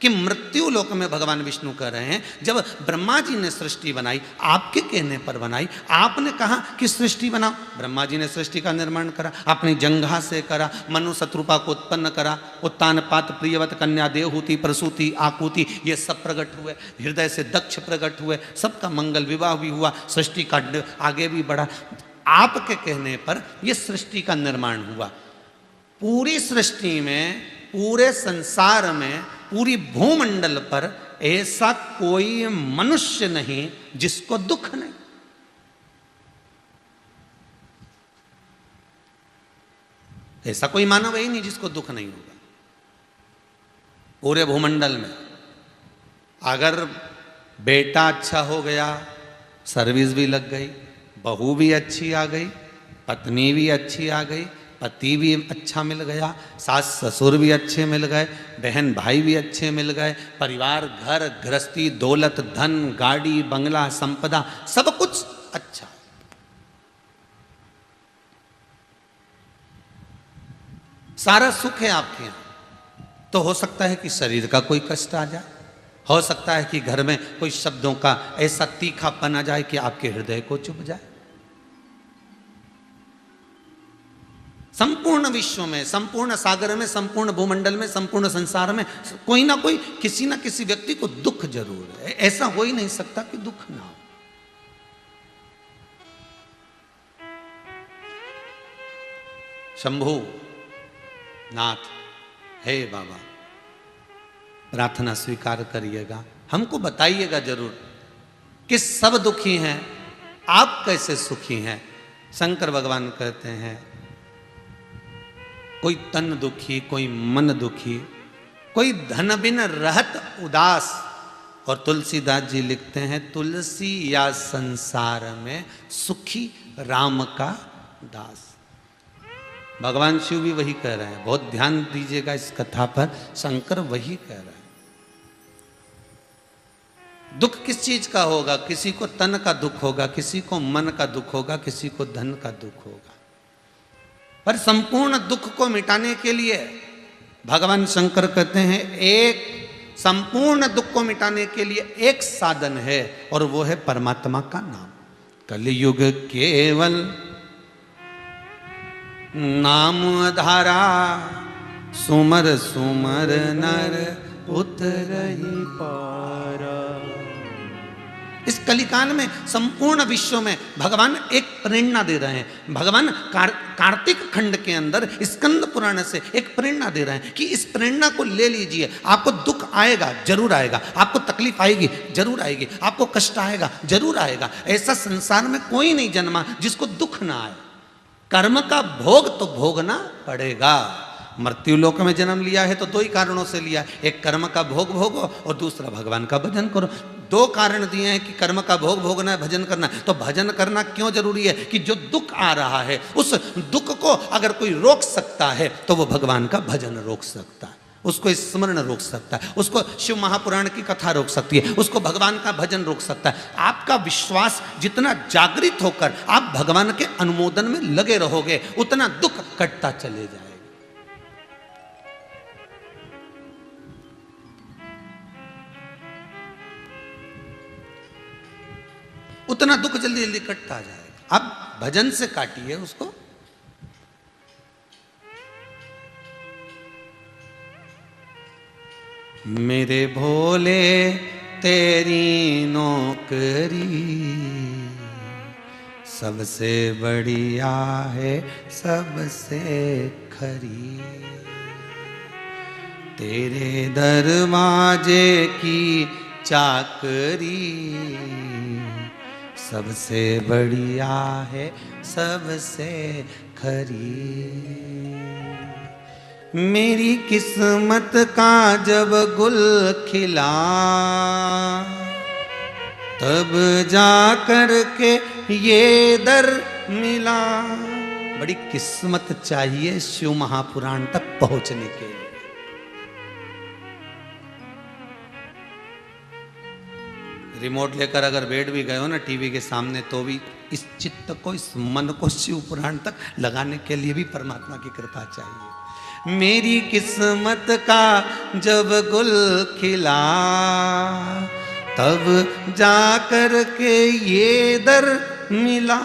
कि मृत्यु लोक में भगवान विष्णु कह रहे हैं जब ब्रह्मा जी ने सृष्टि बनाई, आपके कहने पर बनाई, आपने कहा कि सृष्टि बनाओ, ब्रह्मा जी ने सृष्टि का निर्माण करा, आपने जंघा से करा, मनु शत्रुपा को उत्पन्न करा, उत्तान पात प्रियवत कन्या देवहूति प्रसूति आकुति ये सब प्रकट हुए, हृदय से दक्ष प्रकट हुए, सबका मंगल विवाह भी हुआ, सृष्टि का आगे भी बढ़ा। आपके कहने पर यह सृष्टि का निर्माण हुआ। पूरी सृष्टि में, पूरे संसार में, पूरी भूमंडल पर ऐसा कोई मनुष्य नहीं जिसको दुख नहीं। ऐसा कोई मानव ही नहीं जिसको दुख नहीं होगा पूरे भूमंडल में। अगर बेटा अच्छा हो गया, सर्विस भी लग गई, बहू भी अच्छी आ गई, पत्नी भी अच्छी आ गई, पति भी अच्छा मिल गया, सास ससुर भी अच्छे मिल गए, बहन भाई भी अच्छे मिल गए, परिवार घर गृहस्थी दौलत धन गाड़ी बंगला संपदा सब कुछ अच्छा, सारा सुख है आपके यहाँ, तो हो सकता है कि शरीर का कोई कष्ट आ जाए, हो सकता है कि घर में कोई शब्दों का ऐसा तीखापन आ जाए कि आपके हृदय को चुभ जाए। संपूर्ण विश्व में, संपूर्ण सागर में, संपूर्ण भूमंडल में, संपूर्ण संसार में कोई ना कोई किसी ना किसी व्यक्ति को दुख जरूर है। ऐसा हो ही नहीं सकता कि दुख ना हो। शंभु नाथ, हे बाबा, प्रार्थना स्वीकार करिएगा, हमको बताइएगा जरूर कि सब दुखी हैं, आप कैसे सुखी हैं। शंकर भगवान कहते हैं कोई तन दुखी, कोई मन दुखी, कोई धन बिन रहत उदास। और तुलसीदास जी लिखते हैं तुलसी या संसार में सुखी राम का दास। भगवान शिव भी वही कह रहे हैं, बहुत ध्यान दीजिएगा इस कथा पर, शंकर वही कह रहे हैं। दुख किस चीज का होगा? किसी को तन का दुख होगा, किसी को मन का दुख होगा, किसी को धन का दुख होगा, पर संपूर्ण दुख को मिटाने के लिए भगवान शंकर कहते हैं एक संपूर्ण दुख को मिटाने के लिए एक साधन है, और वो है परमात्मा का नाम। कलयुग केवल नाम आधारा, सुमर सुमर नर उतरहि पारा। इस कलिकाल में संपूर्ण विश्व में भगवान एक प्रेरणा दे रहे हैं। भगवान कार्तिक खंड के अंदर स्कंद पुराण से एक प्रेरणा दे रहे हैं कि इस प्रेरणा को ले लीजिए। आपको दुख आएगा, जरूर आएगा, आपको तकलीफ आएगी, जरूर आएगी, आपको कष्ट आएगा, जरूर आएगा। ऐसा संसार में कोई नहीं जन्मा जिसको दुख ना आए। कर्म का भोग तो भोगना पड़ेगा। मृत्यु लोक में जन्म लिया है तो दो ही कारणों से लिया, एक कर्म का भोग भोगो और दूसरा भगवान का भजन करो। दो कारण दिए हैं कि कर्म का भोग भोगना है, भजन करना है। तो भजन करना क्यों जरूरी है? कि जो दुख आ रहा है उस दुख को अगर कोई रोक सकता है तो वो भगवान का भजन रोक सकता है, उसको स्मरण रोक सकता है, उसको शिव महापुराण की कथा रोक सकती है, उसको भगवान का भजन रोक सकता है। आपका विश्वास जितना जागृत होकर आप भगवान के अनुमोदन में लगे रहोगे, उतना दुख कटता चले जाएगा। उतना दुख जल्दी जल्दी कटता जाएगा। अब भजन से काटिए उसको। मेरे भोले तेरी नौकरी सबसे बढ़िया है, सबसे खरी। तेरे दरवाजे की चाकरी सबसे बढ़िया है, सबसे खरी। मेरी किस्मत का जब गुल खिला, तब जा कर के ये दर मिला। बड़ी किस्मत चाहिए शिव महापुराण तक पहुंचने के लिए। रिमोट लेकर अगर बैठ भी गए हो ना टीवी के सामने, तो भी इस चित्त को, इस मन को शिव पुराण तक लगाने के लिए भी परमात्मा की कृपा चाहिए। मेरी किस्मत का जब गुल खिला, तब जाकर के ये दर मिला।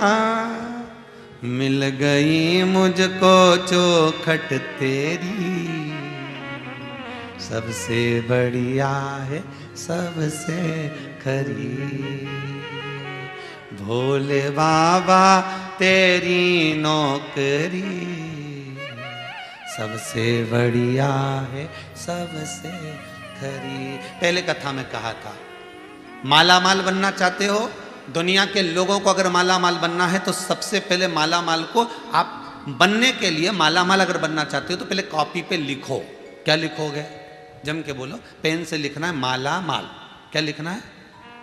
मिल गई मुझको चौखट तेरी, सबसे बढ़िया है सबसे खरी। भोले बाबा तेरी नौकरी, सबसे बढ़िया है सबसे खरी। पहले कथा में कहा था, माला माल बनना चाहते हो, दुनिया के लोगों को अगर माला माल बनना है तो सबसे पहले माला माल को आप बनने के लिए, माला माल अगर बनना चाहते हो तो पहले कॉपी पे लिखो। क्या लिखोगे? जम के बोलो। पेन से लिखना है माला माल। क्या लिखना है?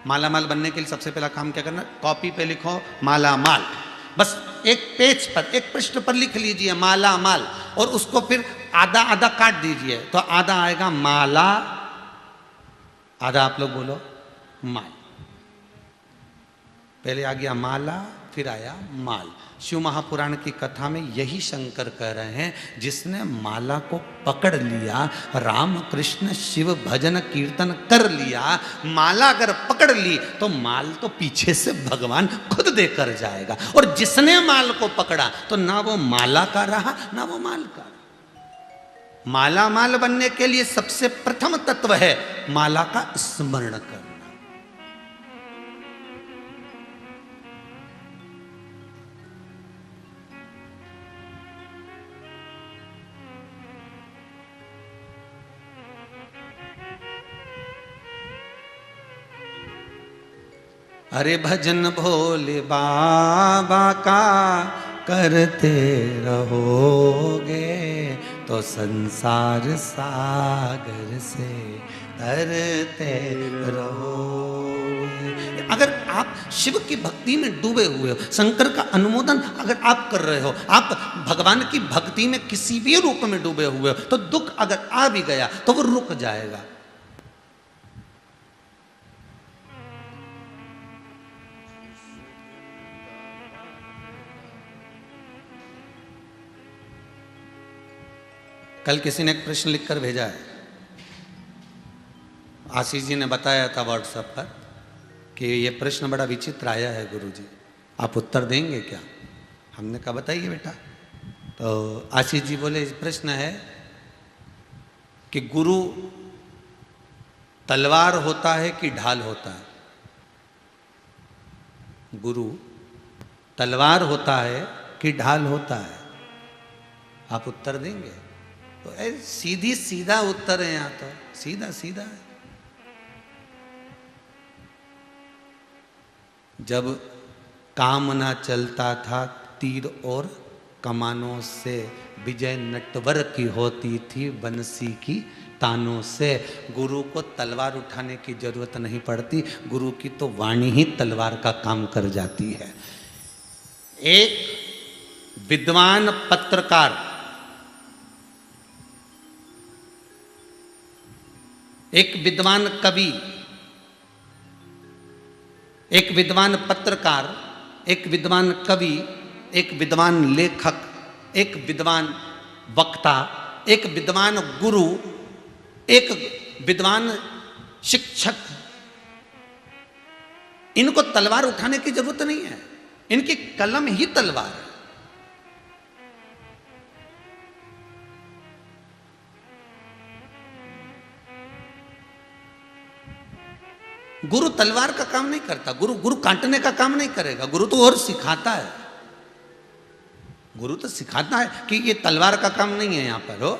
माला माल बनने के लिए सबसे पहला काम क्या करना है? कॉपी पे लिखो माला माल। बस एक पेज पर, एक पृष्ठ पर लिख लीजिए माला माल, और उसको फिर आधा आधा काट दीजिए। तो आधा आएगा माला, आधा आप लोग बोलो माल। पहले आ गया माला, फिर आया माल। शिव महापुराण की कथा में यही शंकर कह रहे हैं, जिसने माला को पकड़ लिया, राम कृष्ण शिव भजन कीर्तन कर लिया, माला अगर पकड़ ली तो माल तो पीछे से भगवान खुद देकर जाएगा। और जिसने माल को पकड़ा तो ना वो माला का रहा ना वो माल का। माला माल बनने के लिए सबसे प्रथम तत्व है माला का स्मरण करना। अरे भजन भोले बाबा का करते रहोगे तो संसार सागर से तरते रहोगे। अगर आप शिव की भक्ति में डूबे हुए हो, शंकर का अनुमोदन अगर आप कर रहे हो, आप भगवान की भक्ति में किसी भी रूप में डूबे हुए हो, तो दुख अगर आ भी गया तो वो रुक जाएगा। कल किसी ने एक प्रश्न लिखकर भेजा है, आशीष जी ने बताया था व्हाट्सएप पर कि ये प्रश्न बड़ा विचित्र आया है गुरुजी, आप उत्तर देंगे क्या? हमने कहा बताइए बेटा। तो आशीष जी बोले प्रश्न है कि गुरु तलवार होता है कि ढाल होता है? गुरु तलवार होता है कि ढाल होता है? आप उत्तर देंगे? तो सीधी सीधा उत्तर है, यहाँ तो सीधा सीधा है। जब काम ना चलता था तीर और कमानों से, विजय नटवर की होती थी बंसी की तानों से। गुरु को तलवार उठाने की जरूरत नहीं पड़ती, गुरु की तो वाणी ही तलवार का काम कर जाती है। एक विद्वान पत्रकार, एक विद्वान कवि, एक विद्वान पत्रकार, एक विद्वान कवि, एक विद्वान लेखक, एक विद्वान वक्ता, एक विद्वान गुरु, एक विद्वान शिक्षक, इनको तलवार उठाने की जरूरत नहीं है, इनकी कलम ही तलवार है। गुरु तलवार का काम नहीं करता, गुरु काटने का काम नहीं करेगा, गुरु तो और सिखाता है। गुरु तो सिखाता है कि ये तलवार का काम नहीं है। यहाँ पर हो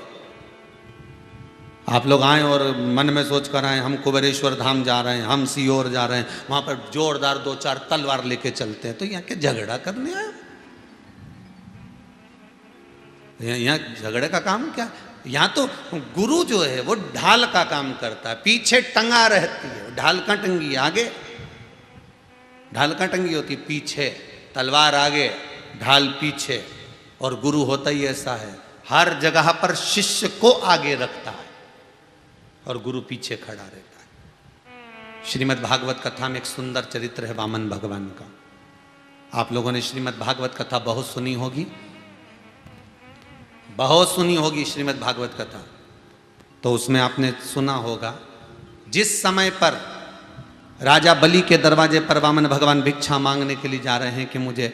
आप लोग आए और मन में सोच कर आए हम कुबेरेश्वर धाम जा रहे हैं, हम सीहोर जा रहे हैं, वहां पर जोरदार 2-4 तलवार लेके चलते हैं, तो यहाँ के झगड़ा करने आए? यहाँ झगड़े का काम क्या? यहाँ तो गुरु जो है वो ढाल का काम करता है, पीछे टंगा रहती है। ढाल का टंगी आगे, ढाल का टंगी होती पीछे, तलवार आगे, ढाल पीछे। और गुरु होता ही ऐसा है, हर जगह पर शिष्य को आगे रखता है और गुरु पीछे खड़ा रहता है। श्रीमद् भागवत कथा में एक सुंदर चरित्र है वामन भगवान का। आप लोगों ने श्रीमद् भागवत कथा बहुत सुनी होगी। बहुत सुनी होगी श्रीमद् भागवत कथा, तो उसमें आपने सुना होगा जिस समय पर राजा बलि के दरवाजे पर वामन भगवान भिक्षा मांगने के लिए जा रहे हैं कि मुझे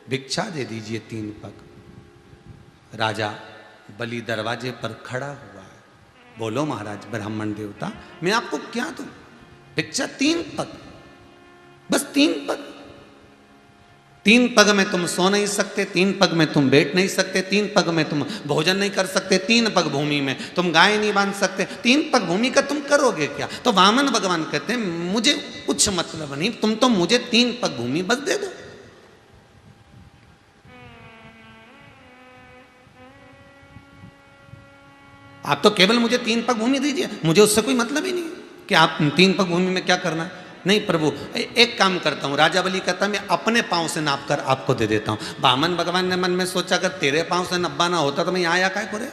भिक्षा दे दीजिए 3 पग। राजा बलि दरवाजे पर खड़ा हुआ है, बोलो महाराज ब्राह्मण देवता मैं आपको क्या दूं? भिक्षा 3 पग, बस 3 पग। 3 पग में तुम सो नहीं सकते, 3 पग में तुम बैठ नहीं सकते, 3 पग में तुम भोजन नहीं कर सकते, 3 पग भूमि में तुम गाय नहीं बांध सकते, 3 पग भूमि का तुम करोगे क्या? तो वामन भगवान कहते हैं मुझे कुछ मतलब नहीं, तुम तो मुझे 3 पग भूमि बस दे दो। आप तो केवल मुझे 3 पग भूमि दीजिए, मुझे उससे कोई मतलब ही नहीं है कि आप 3 पग भूमि में क्या करना है। नहीं प्रभु, एक काम करता हूँ, राजा बलि कहता मैं अपने पांव से नाप कर आपको दे देता हूँ। वामन भगवान ने मन में सोचा अगर तेरे पांव से नब्बाना होता तो मैं यहाँ आया काय को रे?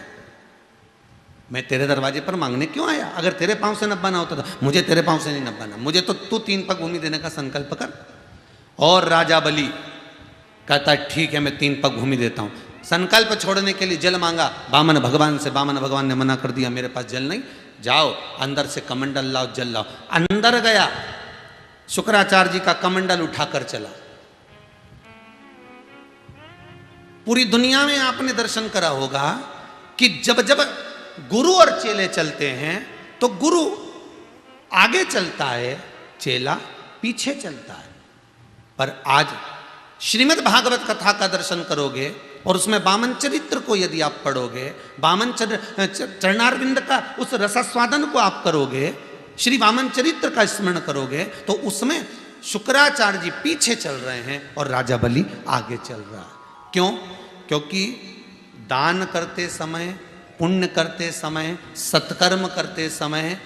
मैं तेरे दरवाजे पर मांगने क्यों आया? अगर तेरे पांव से नब्बाना होता था, मुझे तेरे पांव से नहीं नब्बाना, मुझे तो तू 3 पग भूमि देने का संकल्प कर। और राजा बलि कहता है ठीक है मैं 3 पग भूमि देता हूँ। संकल्प छोड़ने के लिए जल मांगा वामन भगवान से, वामन भगवान ने मना कर दिया मेरे पास जल नहीं, जाओ अंदर से कमंडल लाओ जल लाओ। अंदर गया, शुक्राचार्य जी का कमंडल उठाकर चला। पूरी दुनिया में आपने दर्शन करा होगा कि जब जब गुरु और चेले चलते हैं तो गुरु आगे चलता है, चेला पीछे चलता है। पर आज श्रीमद् भागवत कथा का दर्शन करोगे और उसमें वामन चरित्र को यदि आप पढ़ोगे, वामन चरणारविंद का उस रसास्वादन को आप करोगे, श्री वामन चरित्र का स्मरण करोगे, तो उसमें शुक्राचार्य जी पीछे चल रहे हैं और राजा बलि आगे चल रहा है। क्यों? क्योंकि दान करते समय, पुण्य करते समय, सत्कर्म करते समय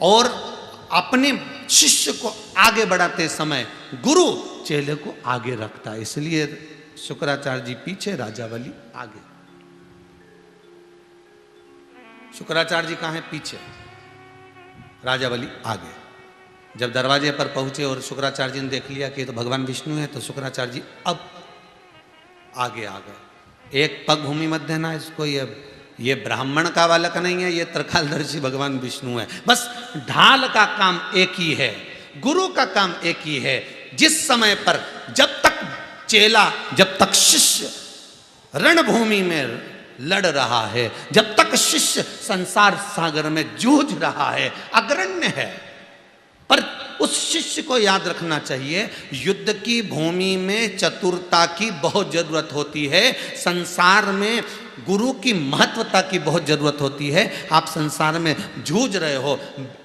और अपने शिष्य को आगे बढ़ाते समय गुरु चेले को आगे रखता है। इसलिए शुक्राचार्य जी पीछे, राजा बलि आगे। शुक्राचार्य जी कहाँ हैं? पीछे, राजा बलि आगे। जब दरवाजे पर पहुंचे और शुक्राचार्य जी ने देख लिया कि तो भगवान विष्णु है, तो शुक्राचार्य जी अब आगे आ गए। 1 पग भूमि मत देना इसको, ये ब्राह्मण का बालक नहीं है, ये त्रिकालदर्शी भगवान विष्णु है। बस ढाल का काम एक ही है, गुरु का काम एक ही है। जिस समय पर जब तक चेला, जब तक शिष्य रणभूमि में लड़ रहा है, जब तक शिष्य संसार सागर में जूझ रहा है, अग्रण्य है, पर उस शिष्य को याद रखना चाहिए युद्ध की भूमि में चतुरता की बहुत जरूरत होती है। संसार में गुरु की महत्वता की बहुत जरूरत होती है। आप संसार में जूझ रहे हो,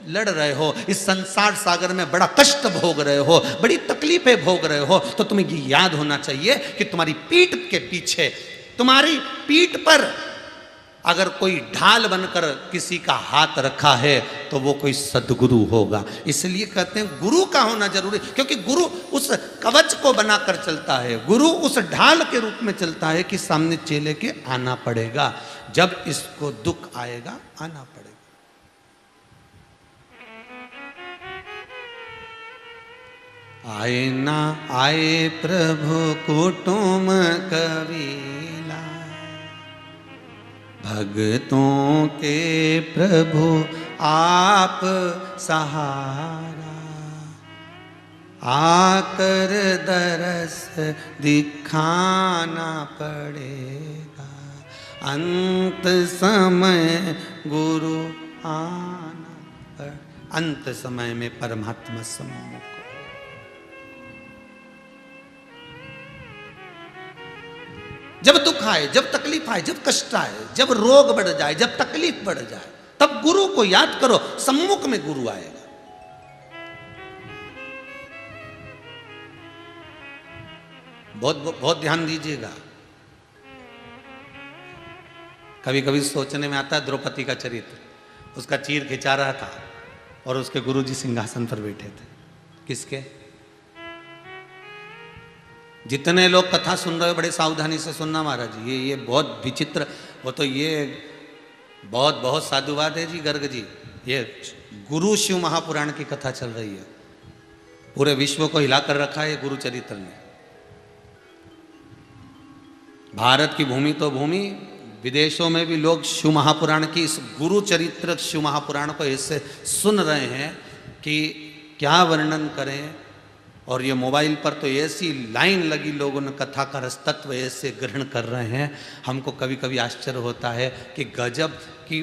लड़ रहे हो, इस संसार सागर में बड़ा कष्ट भोग रहे हो, बड़ी तकलीफें भोग रहे हो, तो तुम्हें ये याद होना चाहिए कि तुम्हारी पीठ के पीछे, तुम्हारी पीठ पर अगर कोई ढाल बनकर किसी का हाथ रखा है तो वो कोई सद्गुरु होगा। इसलिए कहते हैं गुरु का होना जरूरी, क्योंकि गुरु उस कवच को बनाकर चलता है, गुरु उस ढाल के रूप में चलता है कि सामने चेले के आना पड़ेगा, जब इसको दुख आएगा आना पड़ेगा। आए ना आए प्रभु कुटुम कबीला, भक्तों के प्रभु आप सहारा, आकर दरस दिखाना पड़ेगा, अंत समय गुरु आना पड़ेगा। अंत समय में परमात्मा सम्मुख। जब दुख आए, जब तकलीफ आए, जब कष्ट आए, जब रोग बढ़ जाए, जब तकलीफ बढ़ जाए, तब गुरु को याद करो, सम्मुख में गुरु आएगा। बहुत बहुत ध्यान दीजिएगा। कभी कभी सोचने में आता है द्रौपदी का चरित्र, उसका चीर खिंचा रहा था और उसके गुरुजी सिंहासन पर बैठे थे। किसके? जितने लोग कथा सुन रहे हो बड़े सावधानी से सुनना महाराज, ये बहुत विचित्र, वो तो ये बहुत बहुत साधुवाद है जी गर्ग जी। ये गुरु शिव महापुराण की कथा चल रही है, पूरे विश्व को हिला कर रखा है ये गुरु चरित्र ने। भारत की भूमि तो भूमि, विदेशों में भी लोग शिव महापुराण की इस गुरु चरित्र शिव महापुराण को ऐसे सुन रहे हैं कि क्या वर्णन करें। और ये मोबाइल पर तो ऐसी लाइन लगी, लोगों ने कथा का रस तत्व ऐसे ग्रहण कर रहे हैं। हमको कभी कभी आश्चर्य होता है कि गजब कि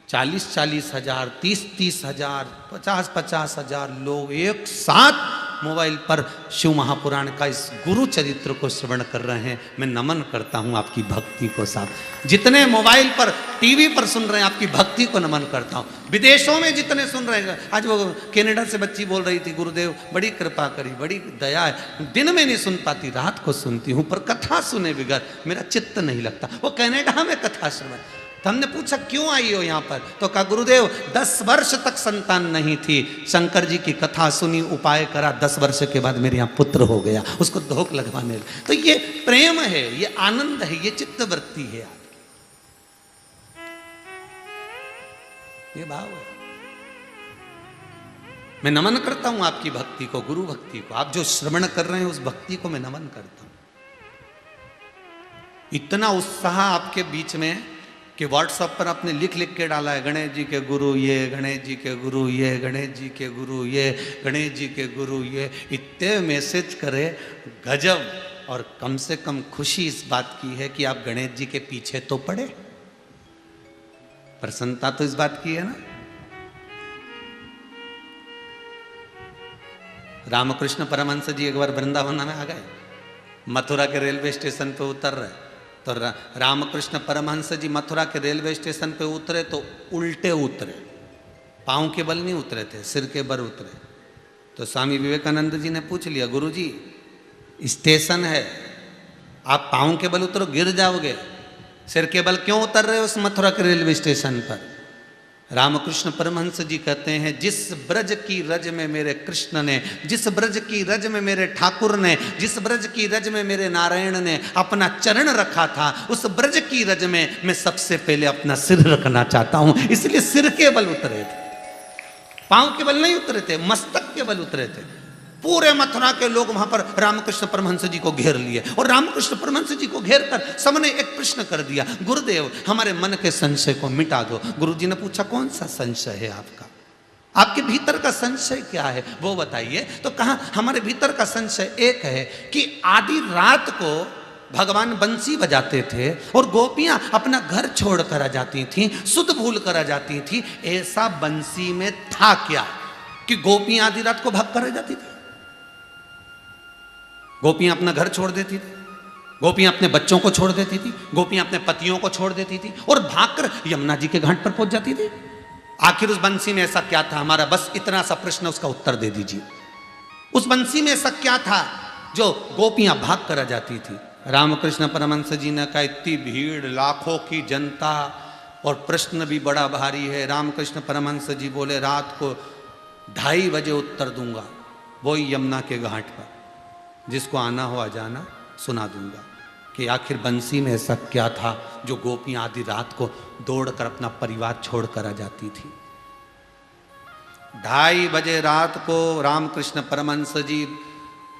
40-40 हजार, 30-30 हजार, 50-50 हजार लोग एक साथ मोबाइल पर शिव महापुराण का इस गुरु चरित्र को श्रवण कर रहे हैं। मैं नमन करता हूं आपकी भक्ति को साहब। जितने मोबाइल पर टीवी पर सुन रहे हैं आपकी भक्ति को नमन करता हूं। विदेशों में जितने सुन रहे हैं, आज वो कनाडा से बच्ची बोल रही थी, गुरुदेव बड़ी कृपा करी, बड़ी दया है, दिन में नहीं सुन पाती, रात को सुनती हूं, पर कथा सुने बगैर मेरा चित्त नहीं लगता। वो कनाडा में कथा श्रवण। तो हमने पूछा क्यों आई हो यहाँ पर, तो कहा गुरुदेव 10 वर्ष तक संतान नहीं थी, शंकर जी की कथा सुनी, उपाय करा, 10 वर्ष के बाद मेरे यहाँ पुत्र हो गया, उसको धोख लगवाने। तो ये प्रेम है, ये आनंद है, ये चित्तवृत्ति है, ये भाव है। मैं नमन करता हूं आपकी भक्ति को, गुरु भक्ति को। आप जो श्रवण कर रहे हैं उस भक्ति को मैं नमन करता हूं। इतना उत्साह आपके बीच में कि व्हाट्सएप पर आपने लिख लिख के डाला है, गणेश जी के गुरु ये, गणेश जी के गुरु ये, गणेश जी के गुरु ये, गणेश जी के गुरु ये, इतने मैसेज करे, गजब। और कम से कम खुशी इस बात की है कि आप गणेश जी के पीछे तो पड़े, प्रसन्नता तो इस बात की है ना। रामकृष्ण परमहंस जी एक बार वृंदावन में आ गए, मथुरा के रेलवे स्टेशन पे उतर रहे, तो रामकृष्ण परमहंस जी मथुरा के रेलवे स्टेशन पे उतरे तो उल्टे उतरे, पाँव के बल नहीं उतरे थे, सिर के बल उतरे। तो स्वामी विवेकानंद जी ने पूछ लिया, गुरुजी स्टेशन है, आप पाँव के बल उतरो गिर जाओगे, सिर के बल क्यों उतर रहे हो उस मथुरा के रेलवे स्टेशन पर। रामकृष्ण परमहंस जी कहते हैं, जिस ब्रज की रज में मेरे कृष्ण ने, जिस ब्रज की रज में मेरे ठाकुर ने, जिस ब्रज की रज में मेरे नारायण ने अपना चरण रखा था, उस ब्रज की रज में मैं सबसे पहले अपना सिर रखना चाहता हूं, इसलिए सिर के बल उतरे थे, पांव के बल नहीं उतरे थे, मस्तक के बल उतरे थे। पूरे मथुरा के लोग वहां पर रामकृष्ण परमहंस जी को घेर लिए, और रामकृष्ण परमहंस जी को घेर कर सबने एक प्रश्न कर दिया, गुरुदेव हमारे मन के संशय को मिटा दो। गुरुजी ने पूछा, कौन सा संशय है आपका, आपके भीतर का संशय क्या है वो बताइए। तो कहा, हमारे भीतर का संशय एक है कि आधी रात को भगवान बंसी बजाते थे और गोपियां अपना घर छोड़ कर आ जाती थी, सुध भूल कर आ जाती थी। ऐसा बंसी में था क्या कि गोपियां आधी रात को भाग कर आ जाती थी? गोपियां अपना घर छोड़ देती थी, गोपियां अपने बच्चों को छोड़ देती थी, गोपियां अपने पतियों को छोड़ देती थी और भागकर यमुना जी के घाट पर पहुंच जाती थी। आखिर उस बंसी में ऐसा क्या था? हमारा बस इतना सा प्रश्न, उसका उत्तर दे दीजिए। उस बंसी में ऐसा क्या था जो गोपियां भाग कर आ जाती थी? रामकृष्ण परमहंस जी ने कहा, इतनी भीड़, लाखों की जनता, और प्रश्न भी बड़ा भारी है। रामकृष्ण परमहंस जी बोले, रात को 2:30 बजे उत्तर दूंगा, वही यमुना के घाट पर, जिसको आना हो आ जाना, सुना दूंगा कि आखिर बंसी में ऐसा क्या था जो गोपियां आधी रात को दौड़कर अपना परिवार छोड़कर आ जाती थी। 2:30 बजे रात को रामकृष्ण परमहंस जी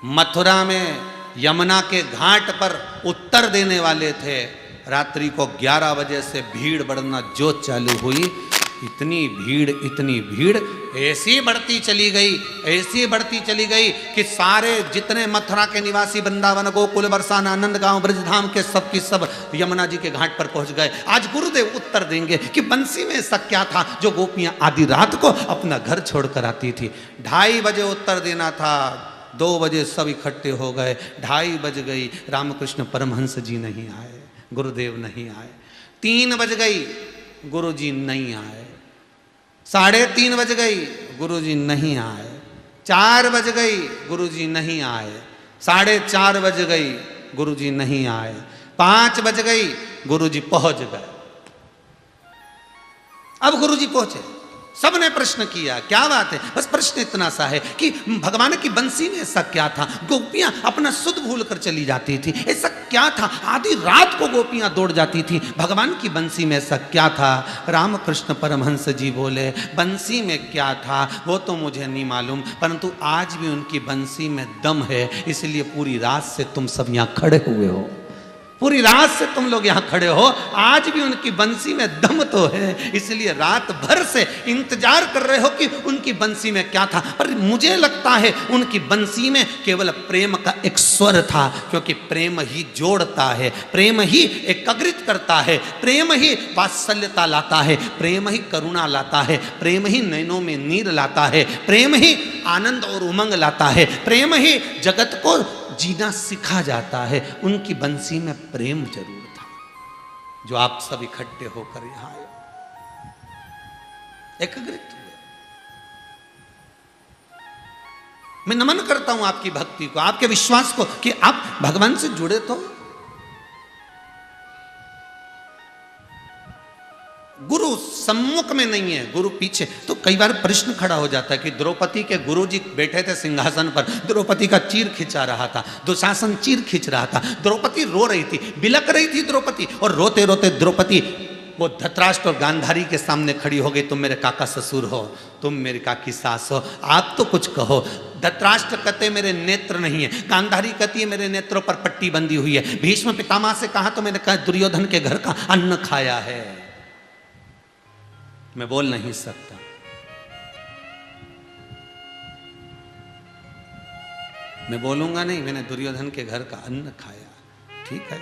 मथुरा में यमुना के घाट पर उत्तर देने वाले थे। रात्रि को 11 बजे से भीड़ बढ़ना जो चालू हुई, इतनी भीड़ ऐसी बढ़ती चली गई, ऐसी बढ़ती चली गई कि सारे जितने मथुरा के निवासी, वृंदावन, गोकुल, बरसाना, आनंदगांव, ब्रजधाम के सब की सब यमुना जी के घाट पर पहुंच गए। आज गुरुदेव उत्तर देंगे कि बंसी में ऐसा क्या था जो गोपियां आधी रात को अपना घर छोड़कर आती थी। 2:30 बजे उत्तर देना था, 2 बजे सब इकट्ठे हो गए, 2:30 बज गई, रामकृष्ण परमहंस जी नहीं आए, गुरुदेव नहीं आए। 3 बज गई, गुरुजी नहीं आए। 3:30 बज गई, गुरुजी नहीं आए। 4 बज गई, गुरुजी नहीं आए। 4:30 बज गई, गुरुजी नहीं आए। 5 बज गई, गुरुजी पहुंच गए। अब गुरुजी पहुंचे, सबने प्रश्न किया, क्या बात है? बस प्रश्न इतना सा है कि भगवान की बंसी में ऐसा क्या था, गोपियां अपना सुध भूल कर चली जाती थी, ऐसा क्या था? आधी रात को गोपियां दौड़ जाती थी, भगवान की बंसी में ऐसा क्या था? रामकृष्ण परमहंस जी बोले, बंसी में क्या था वो तो मुझे नहीं मालूम, परंतु आज भी उनकी बंसी में दम है, इसलिए पूरी रात से तुम सब यहाँ खड़े हुए हो। पूरी रात से तुम लोग यहां खड़े हो, आज भी उनकी बंसी में दम तो है, इसलिए रात भर से इंतजार कर रहे हो कि उनकी बंसी में क्या था। पर मुझे लगता है उनकी बंसी में केवल प्रेम का एक स्वर था, क्योंकि प्रेम ही जोड़ता है, प्रेम ही एकाग्रित करता है, प्रेम ही वात्सल्यता लाता है, प्रेम ही करुणा लाता है, प्रेम ही नैनों में नीर लाता है, प्रेम ही आनंद और उमंग लाता है, प्रेम ही जगत को जीना सिखा जाता है। उनकी बंसी में प्रेम जरूर था, जो आप सब इकट्ठे होकर यहां आए, एकाग्रित हुए। मैं नमन करता हूं आपकी भक्ति को, आपके विश्वास को कि आप भगवान से जुड़े तो। गुरु सम्मुख में नहीं है, गुरु पीछे। तो कई बार प्रश्न खड़ा हो जाता है कि द्रौपदी के गुरुजी बैठे थे सिंहासन पर, द्रौपदी का चीर खिंचा रहा था, दुशासन चीर खींच रहा था, द्रौपदी रो रही थी, बिलक रही थी द्रौपदी, और रोते रोते द्रौपदी वो धृतराष्ट्र और गांधारी के सामने खड़ी हो गई। तुम मेरे काका ससुर हो, तुम मेरी काकी सास हो, आप तो कुछ कहो। धृतराष्ट्र कहते मेरे नेत्र नहीं है, गांधारी कहती है मेरे नेत्रों पर पट्टी बंधी हुई है, भीष्म पितामह से कहा तो मैंने कहा दुर्योधन के घर का अन्न खाया है, मैं बोल नहीं सकता। मैं बोलूंगा नहीं, मैंने दुर्योधन के घर का अन्न खाया, ठीक है।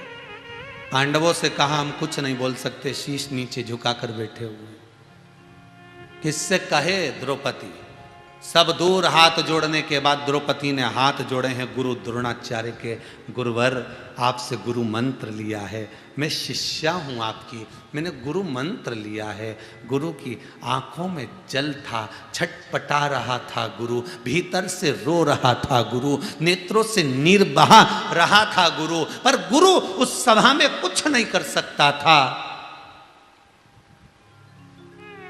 पांडवों से कहा हम कुछ नहीं बोल सकते, शीश नीचे झुकाकर बैठे हुए। किससे कहे द्रौपदी? सब दूर हाथ जोड़ने के बाद द्रौपदी ने हाथ जोड़े हैं गुरु द्रोणाचार्य के। गुरुवर, आपसे गुरु मंत्र लिया है, मैं शिष्या हूँ आपकी, मैंने गुरु मंत्र लिया है। गुरु की आंखों में जल था, छटपटा रहा था गुरु, भीतर से रो रहा था गुरु, नेत्रों से नीर बहा रहा था गुरु, पर गुरु उस सभा में कुछ नहीं कर सकता था,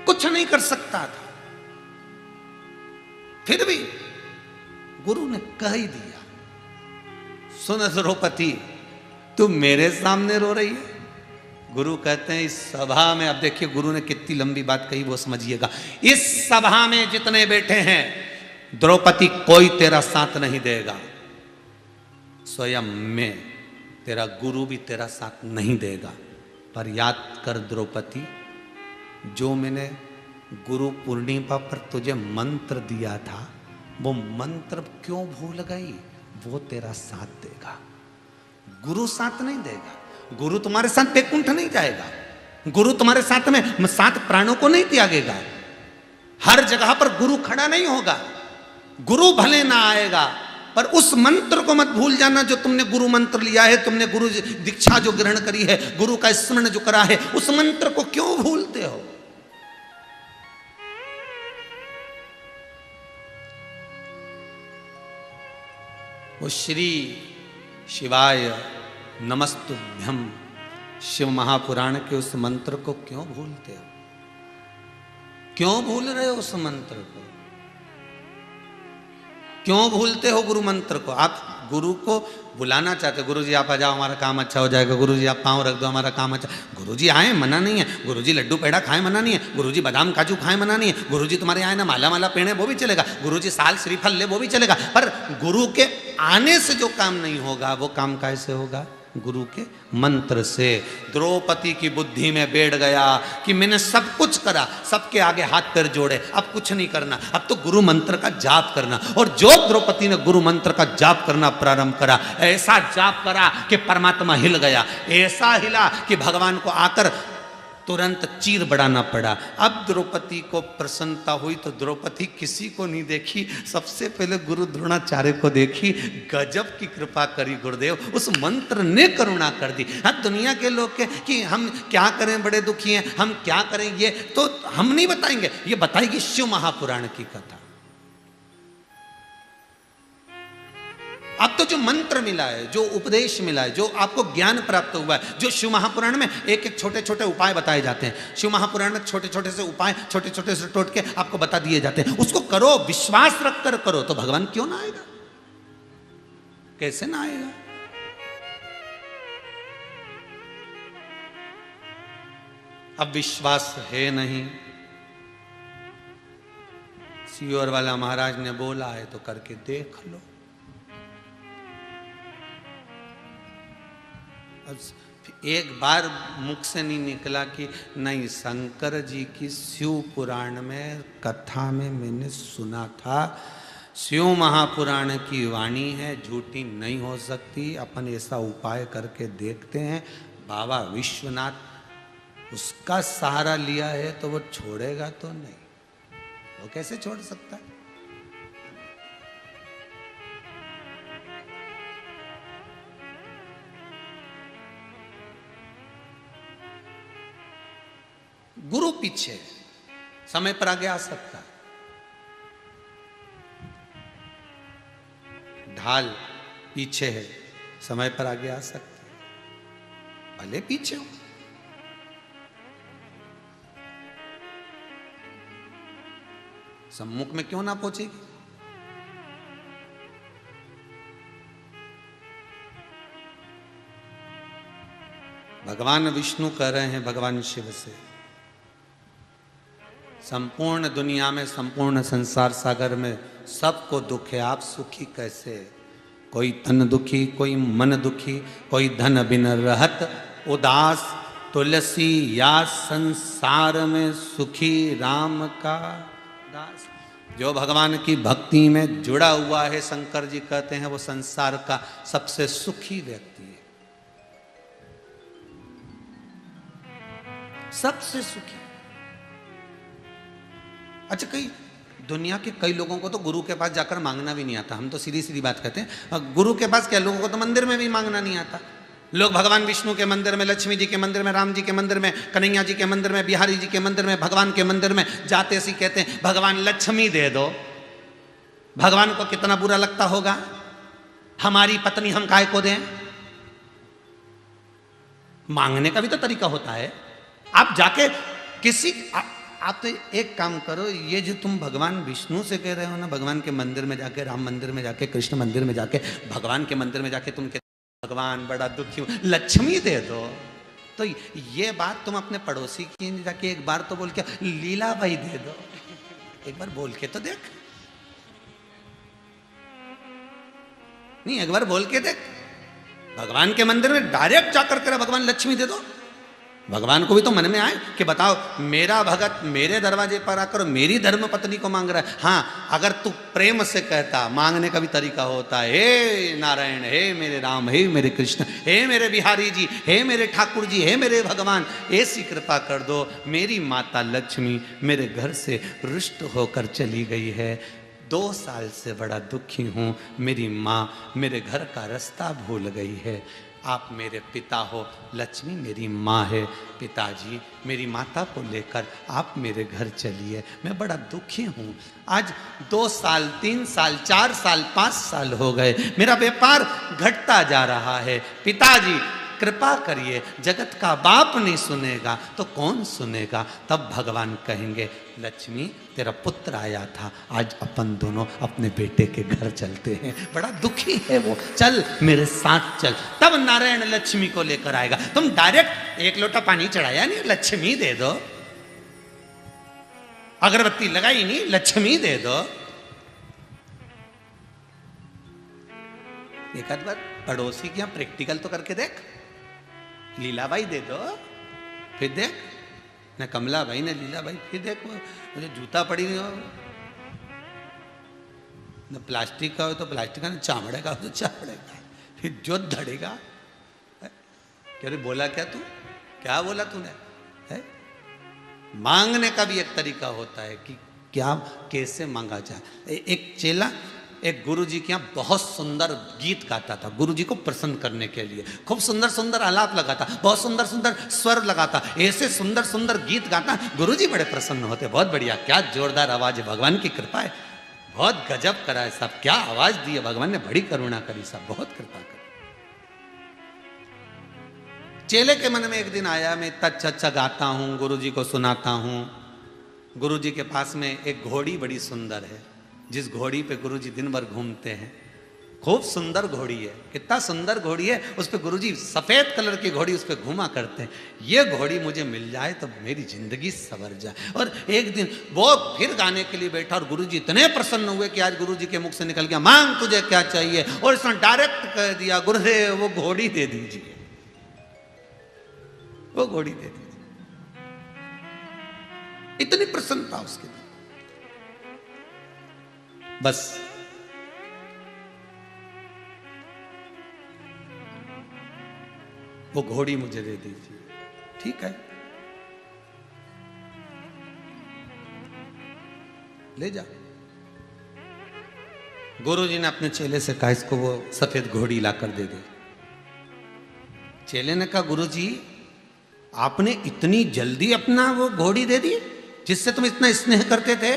कुछ नहीं कर सकता था। फिर भी गुरु ने कह ही दिया, सुन द्रौपदी तू मेरे सामने रो रही है। गुरु कहते हैं इस सभा में, अब देखिए गुरु ने कितनी लंबी बात कही वो समझिएगा, इस सभा में जितने बैठे हैं द्रौपदी कोई तेरा साथ नहीं देगा, स्वयं मैं तेरा गुरु भी तेरा साथ नहीं देगा। पर याद कर द्रौपदी, जो मैंने गुरु पूर्णिमा पर तुझे मंत्र दिया था, वो मंत्र क्यों भूल गई? वो तेरा साथ देगा, गुरु साथ नहीं देगा। गुरु तुम्हारे साथ बैकुंठ नहीं जाएगा, गुरु तुम्हारे साथ में 7 प्राणों को नहीं त्यागेगा, हर जगह पर गुरु खड़ा नहीं होगा। गुरु भले ना आएगा, पर उस मंत्र को मत भूल जाना जो तुमने गुरु मंत्र लिया है, तुमने गुरु दीक्षा जो ग्रहण करी है, गुरु का स्मरण जो करा है, उस मंत्र को क्यों भूलते हो? वो श्री शिवाय नमस्तुभ्यम शिव महापुराण के उस मंत्र को क्यों भूलते हो? क्यों भूल रहे हो उस मंत्र को? क्यों भूलते हो गुरु मंत्र को? आप गुरु को बुलाना चाहते, गुरु जी आप आ जाओ हमारा काम अच्छा हो जाएगा, गुरु जी आप पाँव रख दो हमारा काम अच्छा। गुरु जी आए मना नहीं है, गुरु जी लड्डू पेड़ा खाए मना नहीं है, गुरु जी बादाम काजू खाए मना नहीं है, गुरु जी तुम्हारे आए ना माला माला पहने वो भी चलेगा, गुरु जी साल श्रीफल ले वो भी चलेगा, पर गुरु के आने से जो काम नहीं होगा वो काम कैसे होगा? गुरु के मंत्र से। द्रौपदी की बुद्धि में बैठ गया कि मैंने सब कुछ करा, सबके आगे हाथ पैर जोड़े, अब कुछ नहीं करना, अब तो गुरु मंत्र का जाप करना। और जो द्रौपदी ने गुरु मंत्र का जाप करना प्रारंभ करा, ऐसा जाप करा कि परमात्मा हिल गया, ऐसा हिला कि भगवान को आकर तुरंत चीर बढ़ाना पड़ा। अब द्रौपदी को प्रसन्नता हुई तो द्रौपदी किसी को नहीं देखी, सबसे पहले गुरु द्रोणाचार्य को देखी। गजब की कृपा करी गुरुदेव, उस मंत्र ने करुणा कर दी। अब दुनिया के लोग के कि हम क्या करें, बड़े दुखी हैं, हम क्या करें, ये तो हम नहीं बताएंगे, ये बताएगी शिव महापुराण की कथा। अब तो जो मंत्र मिला है, जो उपदेश मिला है, जो आपको ज्ञान प्राप्त हुआ है, जो शिव महापुराण में एक एक छोटे छोटे उपाय बताए जाते हैं, शिव महापुराण में छोटे छोटे से उपाय छोटे छोटे से टोटके आपको बता दिए जाते हैं, उसको करो, विश्वास रखकर करो, तो भगवान क्यों ना आएगा? कैसे ना आएगा? अब विश्वास है नहीं, सियोर वाला महाराज ने बोला है तो करके देख लो। एक बार मुख से नहीं निकला कि नहीं, शंकर जी की शिव पुराण में कथा में मैंने सुना था, शिव महापुराण की वाणी है, झूठी नहीं हो सकती, अपन ऐसा उपाय करके देखते हैं। बाबा विश्वनाथ उसका सहारा लिया है तो वो छोड़ेगा तो नहीं, वो कैसे छोड़ सकता है? गुरु पीछे, समय पर आगे आ सकता है। ढाल पीछे है, समय पर आगे आ सकता है, भले पीछे हो। सम्मुख में क्यों ना पहुंचेगी? भगवान विष्णु कह रहे हैं भगवान शिव से, संपूर्ण दुनिया में, संपूर्ण संसार सागर में सबको दुख है, आप सुखी कैसे? कोई तन दुखी, कोई मन दुखी, कोई धन बिन रहत उदास, तुलसी या संसार में सुखी राम का दास। जो भगवान की भक्ति में जुड़ा हुआ है, शंकर जी कहते हैं वो संसार का सबसे सुखी व्यक्ति है, सबसे सुखी। अच्छा, कई दुनिया के कई लोगों को तो गुरु के पास जाकर मांगना भी नहीं आता। हम तो सीधी सीधी बात कहते हैं, गुरु के पास क्या, लोगों को तो मंदिर में भी मांगना नहीं आता। लोग भगवान विष्णु के मंदिर में, लक्ष्मी जी के मंदिर में, राम जी के मंदिर में, कन्हैया जी के मंदिर में, बिहारी जी के मंदिर में, भगवान के मंदिर में जाते ऐसी कहते हैं भगवान लक्ष्मी दे दो। भगवान को कितना बुरा लगता होगा, हमारी पत्नी हम काहे को दें? मांगने का भी तो तरीका होता है। आप जाके किसी आप तो एक काम करो, ये जो तुम भगवान विष्णु से कह रहे हो ना, भगवान के मंदिर में जाके, राम मंदिर में जाके, कृष्ण मंदिर में जाके, भगवान के मंदिर में जाके तुम कहते भगवान बड़ा दुखी हूं, लक्ष्मी दे दो, तो ये बात तुम अपने पड़ोसी की जाके एक बार तो बोल के लीला भाई दे दो, एक बार बोल के तो देख। नहीं, एक बार बोल के देख। भगवान के मंदिर में डायरेक्ट जाकर कर भगवान लक्ष्मी दे दो। भगवान को भी तो मन में आए कि बताओ, मेरा भगत मेरे दरवाजे पर आकर मेरी धर्म पत्नी को मांग रहा है। हाँ, अगर तू प्रेम से कहता, मांगने का भी तरीका होता है, हे नारायण, हे मेरे राम, हे मेरे कृष्ण, हे मेरे बिहारी जी, हे मेरे ठाकुर जी, हे मेरे भगवान, ऐसी कृपा कर दो, मेरी माता लक्ष्मी मेरे घर से रुष्ट होकर चली गई है, 2 साल से बड़ा दुखी हूँ, मेरी माँ मेरे घर का रास्ता भूल गई है, आप मेरे पिता हो, लक्ष्मी मेरी माँ है, पिताजी मेरी माता को लेकर आप मेरे घर चलिए, मैं बड़ा दुखी हूँ। आज 2 साल, 3 साल, 4 साल, 5 साल हो गए, मेरा व्यापार घटता जा रहा है, पिताजी कृपा करिए, जगत का बाप नहीं सुनेगा तो कौन सुनेगा? तब भगवान कहेंगे, लक्ष्मी तेरा पुत्र आया था, आज अपन दोनों अपने बेटे के घर चलते हैं, बड़ा दुखी है वो, चल मेरे साथ चल। तब नारायण लक्ष्मी को लेकर आएगा। तुम डायरेक्ट एक लोटा पानी चढ़ाया नहीं, लक्ष्मी दे दो, अगरबत्ती लगाई नहीं, लक्ष्मी दे दो। एक आध बार पड़ोसी के यहाँ प्रैक्टिकल तो करके देख, लीलाबाई दे दो, फिर देख न कमला भाई न लीला भाई, फिर देख वो मुझे जूता पड़ी नहीं हो, न प्लास्टिक का हो तो प्लास्टिक का, न चामड़े का हो तो चामड़े का, फिर जो धड़ेगा। क्या रे बोला, क्या तू क्या बोला तूने? है मांगने का भी एक तरीका होता है कि क्या कैसे मांगा जाए। एक चेला एक गुरुजी के यहाँ बहुत सुंदर गीत गाता था, गुरुजी को प्रसन्न करने के लिए खूब सुंदर सुंदर आलाप लगाता, बहुत सुंदर सुंदर स्वर लगाता, ऐसे सुंदर सुंदर गीत गाता, गुरुजी बड़े प्रसन्न होते। बहुत बढ़िया, क्या जोरदार आवाज है, भगवान की कृपा है, बहुत गजब करा है साहब, क्या आवाज दी है भगवान ने, बड़ी करुणा करी साहब, बहुत कृपा करी। चेले के मन में एक दिन आया, मैं इतना अच्छा गाता हूँ, गुरुजी को सुनाता हूँ। गुरुजी के पास में एक घोड़ी बड़ी सुंदर है, जिस घोड़ी पे गुरुजी दिन भर घूमते हैं, खूब सुंदर घोड़ी है, कितना सुंदर घोड़ी है, उस पे गुरुजी सफेद कलर की घोड़ी उस पे घूमा करते हैं। ये घोड़ी मुझे मिल जाए तो मेरी जिंदगी संवर जाए। और एक दिन वो फिर गाने के लिए बैठा और गुरुजी इतने प्रसन्न हुए कि आज गुरुजी के मुख से निकल गया, मांग तुझे क्या चाहिए, और इसने डायरेक्ट कह दिया, गुरुदेव वो घोड़ी दे दीजिए। वो घोड़ी दे दी। इतनी प्रसन्नता उसके लिए। बस वो घोड़ी मुझे दे दीजिए। ठीक है, ले जा। गुरुजी ने अपने चेले से कहा इसको वो सफेद घोड़ी लाकर दे दे। चेले ने कहा गुरुजी आपने इतनी जल्दी अपना वो घोड़ी दे दी जिससे तुम इतना स्नेह करते थे,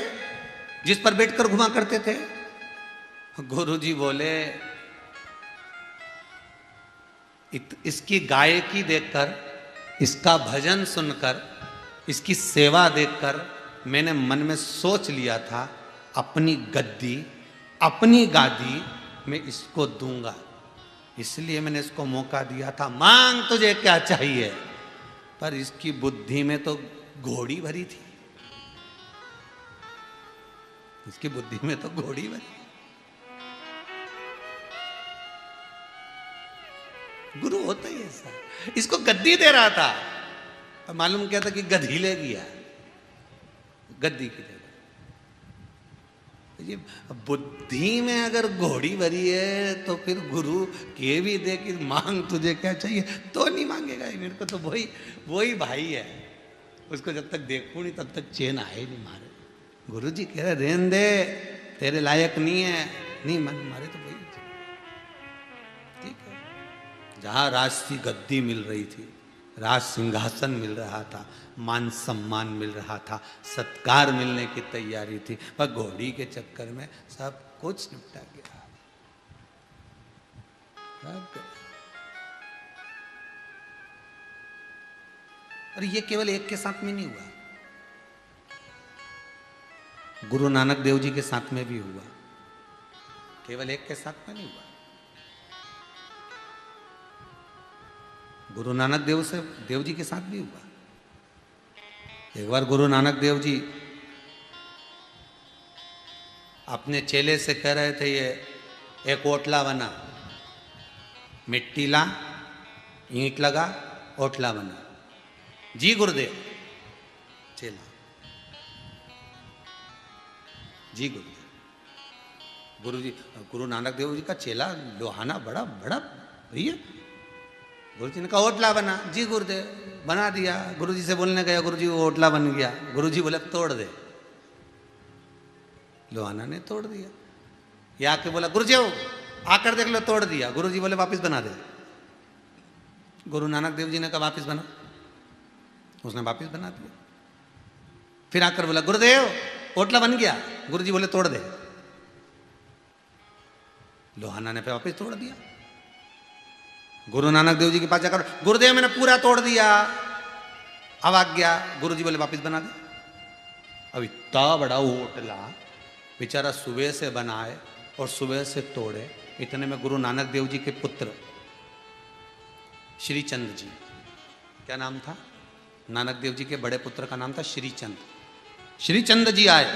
जिस पर बैठकर घुमा करते थे। गुरुजी बोले इसकी गायकी देखकर, इसका भजन सुनकर, इसकी सेवा देखकर मैंने मन में सोच लिया था अपनी गद्दी, अपनी गादी मैं इसको दूंगा, इसलिए मैंने इसको मौका दिया था। मांग तुझे क्या चाहिए। पर इसकी बुद्धि में तो घोड़ी भरी थी, इसकी बुद्धि में तो घोड़ी भरी। गुरु होता ही ऐसा। इसको गद्दी दे रहा था, मालूम क्या था कि गधी ले गया गद्दी की जगह। ये बुद्धि में अगर घोड़ी भरी है तो फिर गुरु के भी दे कि मांग तुझे क्या चाहिए तो नहीं मांगेगा। मेरे को तो वही भाई है, उसको जब तक देखूं नहीं तब तक चैन आए नहीं मारे। गुरु जी कह रहे रहने दे, तेरे लायक नहीं है, नहीं मारे तो वही। ठीक है, जहां राज की गद्दी मिल रही थी, राज सिंहासन मिल रहा था, मान सम्मान मिल रहा था, सत्कार मिलने की तैयारी थी, पर घोड़ी के चक्कर में सब कुछ निपटा गया। और ये केवल एक के साथ में नहीं हुआ, गुरु नानक देव जी के साथ में भी हुआ। केवल एक के साथ में नहीं हुआ, गुरु नानक देव जी के साथ भी हुआ। एक बार गुरु नानक देव जी अपने चेले से कह रहे थे ये एक ओटला बना, मिट्टी ला, ईंट लगा, ओटला बना। जी गुरुदेव। चेला जी गुरुदेव। गुरु नानक देव जी का चेला लोहाना बड़ा भैया। गुरु जी ने कहा ओटला बना। जी गुरुदेव। बना दिया। गुरु जी से बोलने गया, गुरु जी वो ओटला बन गया। गुरु जी बोले तोड़ दे। लोहाना ने तोड़ दिया। या आके बोला गुरु जी आकर देख लो, तोड़ दिया। गुरु जी बोले वापिस बना दे। गुरु नानक देव जी ने कहा वापिस बना, उसने वापिस बना दिया। फिर आकर बोला गुरुदेव ओटला बन गया। गुरु जी बोले तोड़ दे। लोहाना ने फिर वापिस तोड़ दिया। गुरु नानक देव जी के पास जाकर गुरुदेव मैंने पूरा तोड़ दिया, अब आ गया। गुरु जी बोले वापिस बना दे। अब इतना बड़ा ओटला बेचारा सुबह से बनाए और सुबह से तोड़े। इतने में गुरु नानक देव जी के पुत्र श्रीचंद जी, क्या नाम था? नानक देव जी के बड़े पुत्र का नाम था श्रीचंद। श्रीचंद जी आए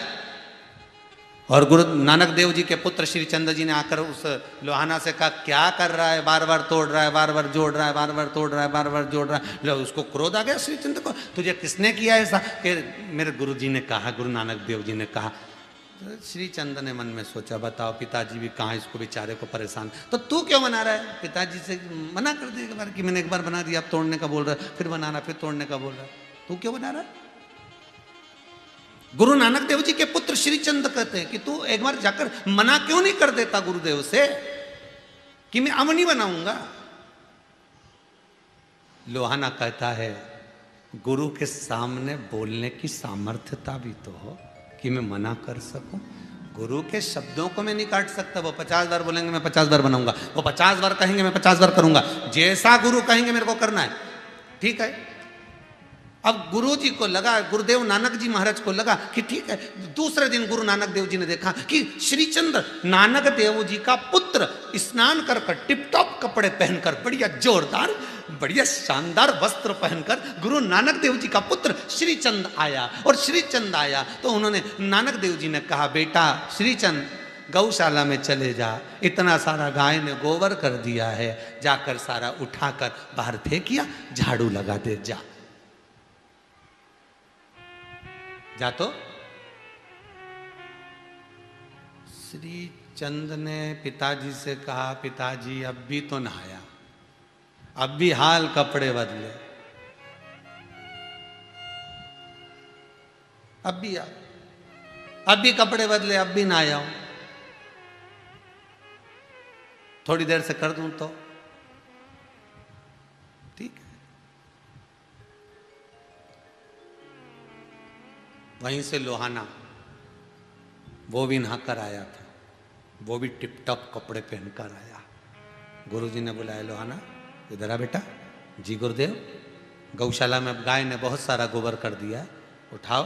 और गुरु नानक देव जी के पुत्र श्रीचंद जी ने आकर उस लोहाना से कहा क्या कर रहा है, बार बार तोड़ रहा है, बार बार जोड़ रहा है, बार बार तोड़ रहा है, बार बार जोड़ रहा है। उसको क्रोध आ गया श्रीचंद को, तुझे किसने किया ऐसा? कि मेरे गुरु जी ने कहा, गुरु नानक देव जी ने कहा। श्रीचंद ने मन में सोचा बताओ पिताजी भी कहाँ इसको बेचारे को परेशान, तो तू क्यों बना रहा है? पिताजी से मना कर दे एक बार कि मैंने एक बार बना दिया, अब तोड़ने का बोल रहा है, फिर बनाना, फिर तोड़ने का बोल रहा है, तू क्यों बना रहा है? गुरु नानक देव जी के पुत्र श्रीचंद कहते हैं कि तू एक बार जाकर मना क्यों नहीं कर देता गुरुदेव से कि मैं अब नहीं बनाऊंगा। लोहाना कहता है गुरु के सामने बोलने की सामर्थ्यता भी तो हो कि मैं मना कर सकूं। गुरु के शब्दों को मैं नहीं काट सकता। वो 50 बार बोलेंगे मैं 50 बार बनाऊंगा, वो 50 बार कहेंगे मैं 50 बार करूंगा। जैसा गुरु कहेंगे मेरे को करना है, ठीक है। अब गुरु जी को लगा, गुरुदेव नानक जी महाराज को लगा कि ठीक है। दूसरे दिन गुरु नानक देव जी ने देखा कि श्रीचंद नानक देव जी का पुत्र स्नान कर टिप टॉप कपड़े पहनकर, बढ़िया जोरदार, बढ़िया शानदार वस्त्र पहनकर गुरु नानक देव जी का पुत्र श्रीचंद आया। और श्रीचंद आया तो उन्होंने, नानक देव जी ने कहा बेटा श्रीचंद गौशाला में चले जा, इतना सारा गाय ने गोबर कर दिया है, जाकर सारा उठाकर बाहर फेंकिया, झाड़ू लगा दे, जा जा। तो श्री चंद ने पिताजी से कहा, पिताजी अब भी तो नहाया, अब भी हाल कपड़े बदले, अब भी कपड़े बदले, अब भी नहाया हूं, थोड़ी देर से कर दूं तो ठीक है। वहीं से लोहाना, वो भी नहाकर आया था, वो भी टिप टॉप कपड़े पहनकर आया। गुरुजी ने बुलाया, लोहाना इधर आ बेटा। जी गुरुदेव, गौशाला में गाय ने बहुत सारा गोबर कर दिया है, उठाओ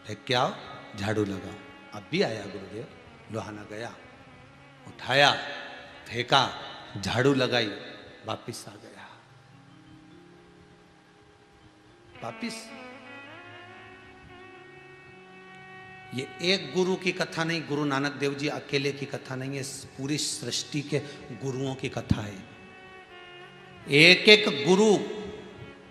फेंक के आओ, झाड़ू लगाओ। अब भी आया गुरुदेव। लोहाना गया, उठाया, फेंका, झाड़ू लगाई, वापिस आ गया, वापिस। ये एक गुरु की कथा नहीं, गुरु नानक देव जी अकेले की कथा नहीं है, पूरी सृष्टि के गुरुओं की कथा है। एक एक गुरु,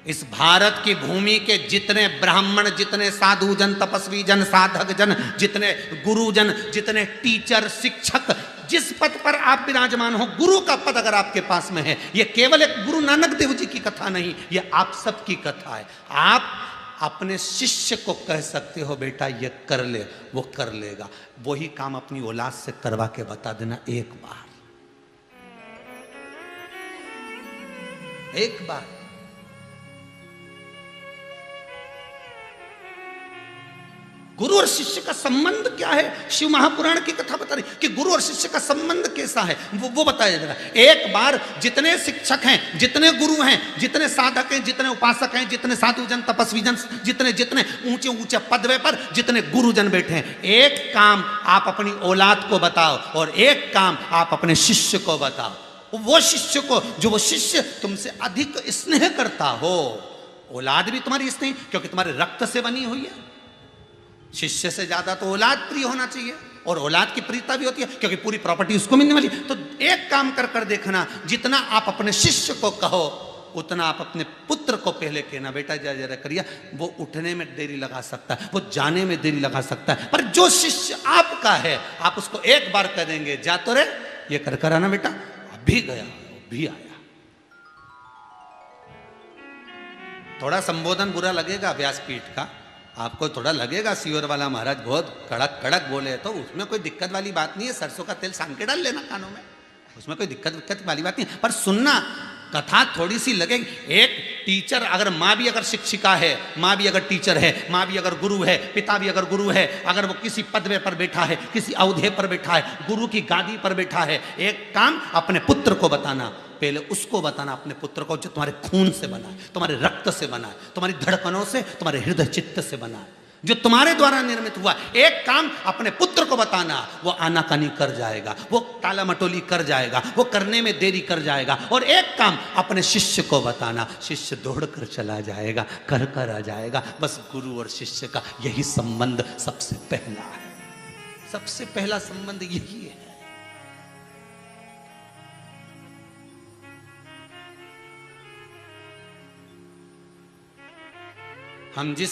इस भारत की भूमि के जितने ब्राह्मण, जितने साधु जन, तपस्वी जन, साधक जन, जितने गुरुजन, जितने टीचर, शिक्षक, जिस पद पर आप विराजमान हो, गुरु का पद अगर आपके पास में है, यह केवल एक गुरु नानक देव जी की कथा नहीं, यह आप सबकी कथा है। आप अपने शिष्य को कह सकते हो, बेटा ये कर ले, वो कर लेगा। वही काम अपनी औलाद से करवा के बता देना, एक बार, एक बार। गुरु और शिष्य का संबंध क्या है? शिव महापुराण की कथा बता रही कि गुरु और शिष्य का संबंध कैसा है, वो बताया जा रहा है। एक बार जितने शिक्षक हैं, जितने गुरु हैं, जितने साधक हैं, जितने उपासक हैं, जितने साधु जन, तपस्वी जन, जितने जितने ऊंचे ऊंचे पदवे पर जितने गुरुजन बैठे हैं, एक काम आप अपनी औलाद को बताओ और एक काम आप अपने शिष्य को बताओ। वो शिष्य को, जो वो शिष्य तुमसे अधिक स्नेह करता हो। औलाद भी तुम्हारी स्नेह, क्योंकि तुम्हारे रक्त से बनी हुई है। शिष्य से ज्यादा तो औलाद प्रिय होना चाहिए, और औलाद की प्रियता भी होती है क्योंकि पूरी प्रॉपर्टी उसको मिलने वाली। तो एक काम कर कर देखना, जितना आप अपने शिष्य को कहो उतना आप अपने पुत्र को पहले कहना, बेटा जरा जरा करिए। वो उठने में देरी लगा सकता है, वो जाने में देरी लगा सकता है, पर जो शिष्य आपका है, आप उसको एक बार कह देंगे, जा तो रे, ये कर कर आना बेटा। अभी गया, अभी आया। थोड़ा संबोधन बुरा लगेगा व्यासपीठ का, आपको थोड़ा लगेगा सियोर वाला महाराज बहुत कड़क कड़क बोले, तो उसमें कोई दिक्कत वाली बात नहीं है। सरसों का तेल सान के डाल लेना कानों में, उसमें कोई दिक्कत वाली बात नहीं है। पर सुनना, कथा थोड़ी सी लगेगी। एक टीचर, अगर माँ भी अगर शिक्षिका है, माँ भी अगर टीचर है, माँ भी अगर गुरु है, पिता भी अगर गुरु है, अगर वो किसी पदवे पर बैठा है, किसी औहदे पर बैठा है, गुरु की गादी पर बैठा है, एक काम अपने पुत्र को बताना, पहले उसको बताना, अपने पुत्र को, जो तुम्हारे खून से बना है, तुम्हारे रक्त से बना है, तुम्हारी धड़कनों से, तुम्हारे हृदय चित्त से बना है, जो तुम्हारे द्वारा निर्मित हुआ। एक काम अपने पुत्र को बताना, वो आनाकानी कर जाएगा, वो टाला मटोली कर जाएगा, वो करने में देरी कर जाएगा। और एक काम अपने शिष्य को बताना, शिष्य दौड़ कर चला जाएगा, कर कर आ जाएगा। बस गुरु और शिष्य का यही संबंध सबसे पहला है, सबसे पहला संबंध यही है। हम जिस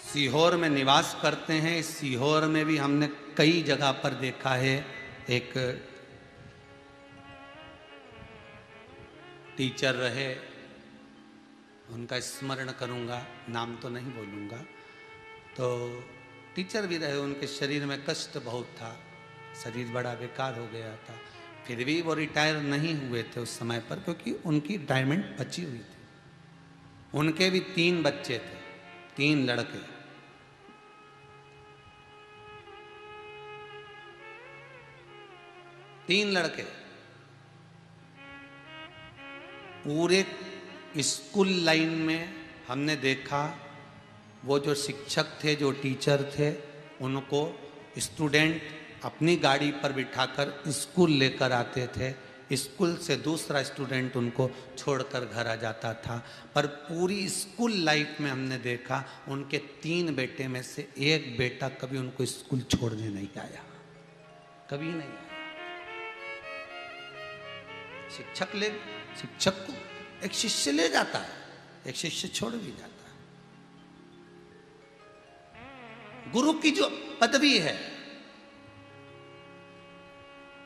सीहोर में निवास करते हैं, इस सीहोर में भी हमने कई जगह पर देखा है, एक टीचर रहे, उनका स्मरण करूंगा, नाम तो नहीं बोलूंगा। तो टीचर भी रहे, उनके शरीर में कष्ट बहुत था, शरीर बड़ा बेकार हो गया था, फिर भी वो रिटायर नहीं हुए थे उस समय पर, क्योंकि उनकी रिटायरमेंट बची हुई थी। उनके भी 3 बच्चे थे, 3 लड़के। पूरे स्कूल लाइन में हमने देखा, वो जो शिक्षक थे, जो टीचर थे, उनको स्टूडेंट अपनी गाड़ी पर बिठाकर स्कूल लेकर आते थे। स्कूल से दूसरा स्टूडेंट उनको छोड़कर घर आ जाता था, पर पूरी स्कूल लाइफ में हमने देखा उनके 3 बेटे में से एक बेटा कभी उनको स्कूल छोड़ने नहीं आया, कभी नहीं आया। शिक्षक को एक शिष्य ले जाता है, एक शिष्य छोड़ भी जाता है। गुरु की जो पदवी है,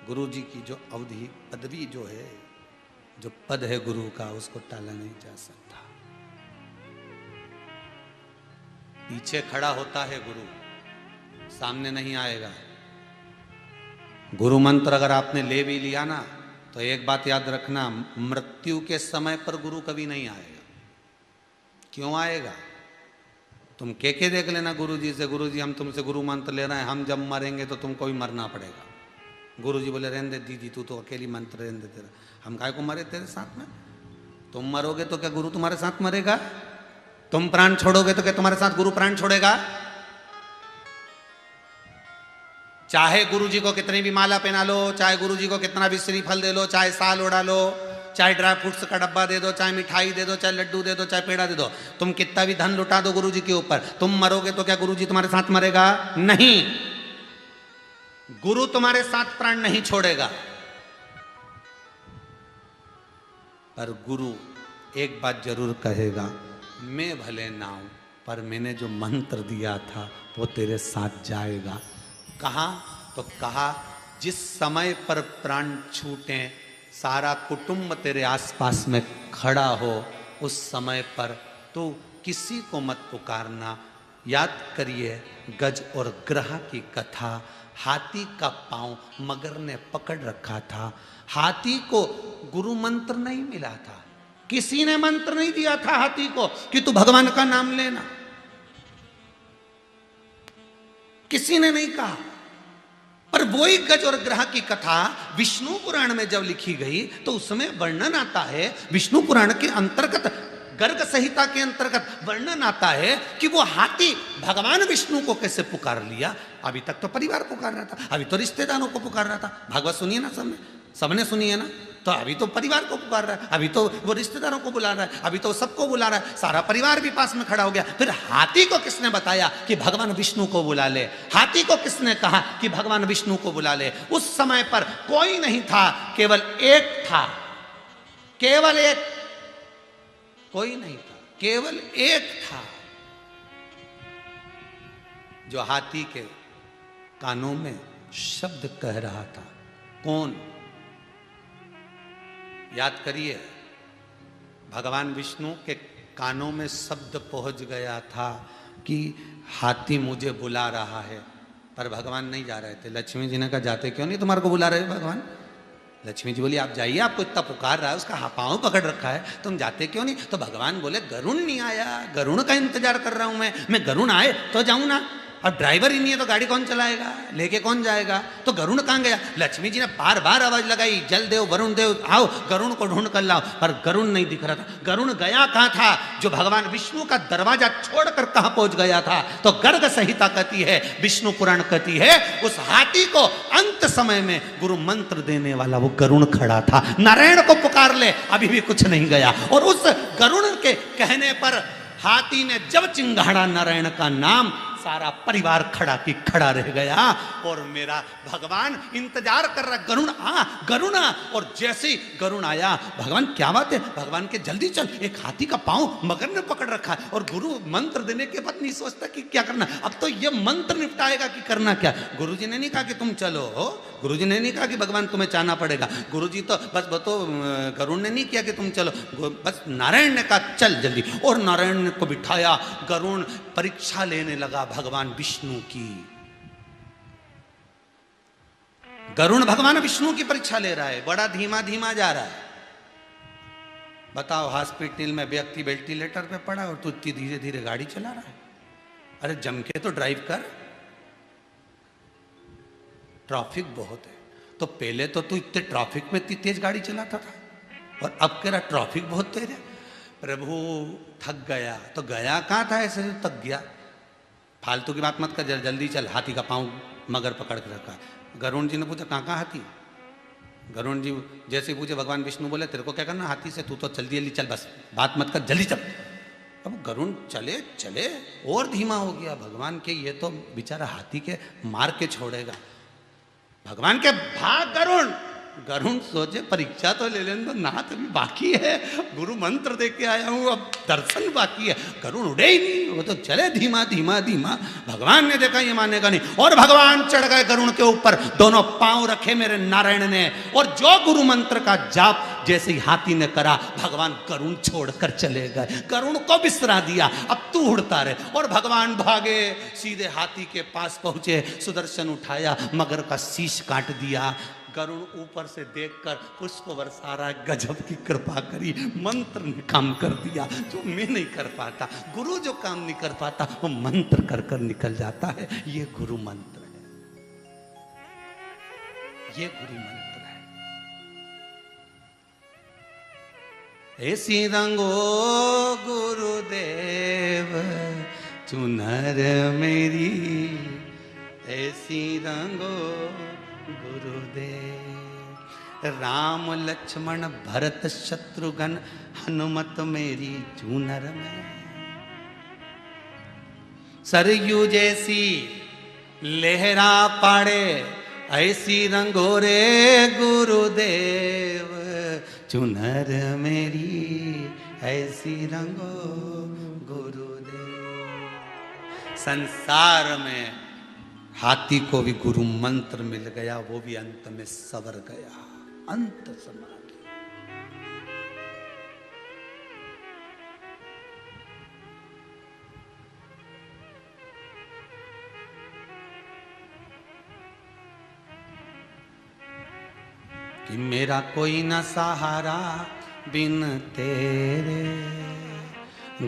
गुरु जी की जो अवधि पदवी जो है, जो पद है गुरु का, उसको टाला नहीं जा सकता। पीछे खड़ा होता है गुरु, सामने नहीं आएगा। गुरु मंत्र अगर आपने ले भी लिया ना, तो एक बात याद रखना, मृत्यु के समय पर गुरु कभी नहीं आएगा। क्यों आएगा? तुम के देख लेना गुरु जी से, गुरु जी हम तुमसे गुरु मंत्र ले रहे हैं, हम जब मरेंगे तो तुमको भी मरना पड़ेगा। गुरु जी बोले रहने दे दीदी, तू तो अकेली मंत्र रहने दे, तेरा हम काय को मरे तेरे साथ में? तुम मरोगे तो क्या गुरु तुम्हारे साथ मरेगा? तुम प्राण छोड़ोगे तो क्या तुम्हारे साथ गुरु प्राण छोड़ेगा? चाहे गुरु जी को कितनी भी माला पहना लो, चाहे गुरु जी को कितना भी श्रीफल दे लो, चाहे साल उड़ा लो, चाहे ड्राई फ्रूट्स का डब्बा दे दो, चाहे मिठाई दे दो, चाहे लड्डू दे दो, चाहे पेड़ा दे दो, तुम कितना भी धन लुटा दो गुरु जी के ऊपर, तुम मरोगे तो क्या गुरु जी तुम्हारे साथ मरेगा? नहीं, गुरु तुम्हारे साथ प्राण नहीं छोड़ेगा। पर गुरु एक बात जरूर कहेगा, मैं भले ना हूं, पर मैंने जो मंत्र दिया था वो तेरे साथ जाएगा। कहा? तो कहा जिस समय पर प्राण छूटे, सारा कुटुंब तेरे आसपास में खड़ा हो, उस समय पर तू किसी को मत पुकारना। याद करिए गज और ग्रह की कथा। हाथी का पांव मगर ने पकड़ रखा था। हाथी को गुरु मंत्र नहीं मिला था, किसी ने मंत्र नहीं दिया था हाथी को कि तू भगवान का नाम लेना, किसी ने नहीं कहा। पर वही गज और ग्रह की कथा विष्णु पुराण में जब लिखी गई तो उसमें वर्णन आता है, विष्णु पुराण के अंतर्गत, गर्ग संहिता के अंतर्गत वर्णन आता है कि वो हाथी भगवान विष्णु को कैसे पुकार लिया। अभी तक तो परिवार पुकार रहा था, अभी तो रिश्तेदारों को पुकार रहा था। भागवत सुनिए ना, सबने सुनी है ना, तो अभी तो परिवार को पुकार रहा है, अभी तो वो रिश्तेदारों को बुला रहा है, अभी तो सबको बुला रहा है, सारा परिवार भी पास में खड़ा हो गया। फिर हाथी को किसने बताया कि भगवान विष्णु को बुला ले? हाथी को किसने कहा कि भगवान विष्णु को बुला ले? उस समय पर कोई नहीं था, केवल एक था, केवल एक, कोई नहीं था, केवल एक था जो हाथी के कानों में शब्द कह रहा था। कौन? याद करिए, भगवान विष्णु के कानों में शब्द पहुंच गया था कि हाथी मुझे बुला रहा है, पर भगवान नहीं जा रहे थे। लक्ष्मी जी ने कहा जाते क्यों नहीं, तुम्हारे को बुला रहे भगवान? लक्ष्मी जी बोली आप जाइए, आपको इतना पुकार रहा है, उसका पांव पकड़ रखा है, तुम जाते क्यों नहीं? तो भगवान बोले गरुण नहीं आया, गरुण का इंतजार कर रहा हूं मैं गरुण आए तो जाऊं ना। अब ड्राइवर ही नहीं है तो गाड़ी कौन चलाएगा, लेके कौन जाएगा? तो गरुण कहां गया? लक्ष्मी जी ने बार बार आवाज लगाई, जल देव वरुण देव आओ, गरुण को ढूंढ कर लाओ, पर गरुण नहीं दिख रहा था। गरुण गया कहां था? जो भगवान विष्णु का दरवाजा छोड़कर कहां पहुंच गया था? तो गर्ग संहिता कहती है, विष्णु पुराण कहती है, उस हाथी को अंत समय में गुरु मंत्र देने वाला वो गरुण खड़ा था। नारायण को पुकार ले, अभी भी कुछ नहीं गया। और उस गरुण के कहने पर हाथी ने जब चिंगाड़ा नारायण का नाम, सारा परिवार खड़ा की खड़ा रह गया। और मेरा भगवान इंतजार कर रहा, गरुण आ, गरुण आ। और जैसे ही गरुण आया, भगवान क्या बात है, भगवान के जल्दी चल, एक हाथी का पांव मगर ने पकड़ रखा है। और गुरु मंत्र देने के बाद नहीं सोचता कि क्या करना, अब तो ये मंत्र निपटाएगा कि करना क्या। गुरु जी ने नहीं कहा कि तुम चलो, गुरु जी ने नहीं कहा कि भगवान तुम्हें चाहना पड़ेगा, गुरु जी तो बस तो गरुण ने नहीं किया कि तुम चलो, बस नारायण ने कहा चल जल्दी। और नारायण को बिठाया, गरुण परीक्षा लेने लगा भगवान विष्णु की। गरुण भगवान विष्णु की परीक्षा ले रहा है, बड़ा धीमा धीमा जा रहा है। बताओ, हॉस्पिटल में व्यक्ति वेंटिलेटर पे पड़ा और तू इतनी धीरे धीरे गाड़ी चला रहा है। अरे जम के तो ड्राइव कर, ट्रैफिक बहुत है। तो पहले तो तू इतने ट्रैफिक में इतनी तेज गाड़ी चलाता था, और अब कह रहा ट्रैफिक बहुत तेज है। प्रभु थक गया, तो गया कहाँ था ऐसे थक गया? फालतू की बात मत कर, जल्दी चल, हाथी का पांव मगर पकड़ के रखा। गरुण जी ने पूछा कहाँ कहाँ हाथी? गरुण जी जैसे पूछे भगवान विष्णु बोले तेरे को क्या करना हाथी से, तू तो जल्दी जल्दी चल, बस बात मत कर, जल्दी चल। अब गरुण चले चले और धीमा हो गया। भगवान के ये तो बेचारा हाथी के मार के छोड़ेगा। भगवान के भाग गरुण। गरुण सोचे परीक्षा तो ले लेने दो, नाथ अभी बाकी है, गुरु मंत्र दे के आया हूं, अब दर्शन बाकी है। गरुण उड़े ही नहीं, वो तो चले धीमा धीमा धीमा। भगवान ने देखा ये मानेगा नहीं, और भगवान चढ़ गए गरुण के ऊपर, दोनों पांव रखे मेरे नारायण ने, और जो गुरु मंत्र का जाप जैसे ही हाथी ने करा, भगवान गरुण छोड़कर चले गए, गरुण को बिसरा दिया, अब तू उड़ता रहे। और भगवान भागे, सीधे हाथी के पास पहुंचे, सुदर्शन उठाया, मगर का शीश काट दिया। गरुण ऊपर से देखकर पुष्प बरसा रहा, गजब की कृपा करी, मंत्र ने काम कर दिया जो मैं नहीं कर पाता। गुरु जो काम नहीं कर पाता वो मंत्र कर कर निकल जाता है। ये गुरु मंत्र है, ये गुरु मंत्र है। ऐसी रंगो गुरुदेव चुनर मेरी, ऐसी रंगो गुरुदेव। राम लक्ष्मण भरत शत्रुघ्न हनुमत मेरी चूनर में, सरयू जैसी लहरा पाड़े ऐसी रंगोरे गुरुदेव, चुनर मेरी ऐसी रंगो गुरुदेव। संसार में हाथी को भी गुरु मंत्र मिल गया, वो भी अंत में सवर गया, अंत समाधि। कि मेरा कोई ना सहारा बिन तेरे,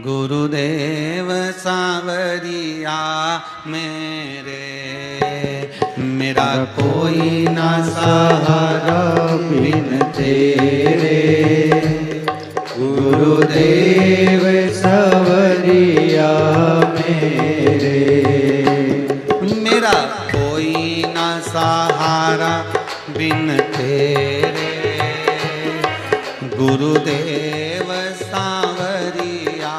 गुरुदेव सांवरिया मेरे। मेरा कोई ना सहारा बिन तेरे, गुरुदेव सांवरिया मेरे। मेरा कोई ना सहारा बिन तेरे, गुरुदेव सांवरिया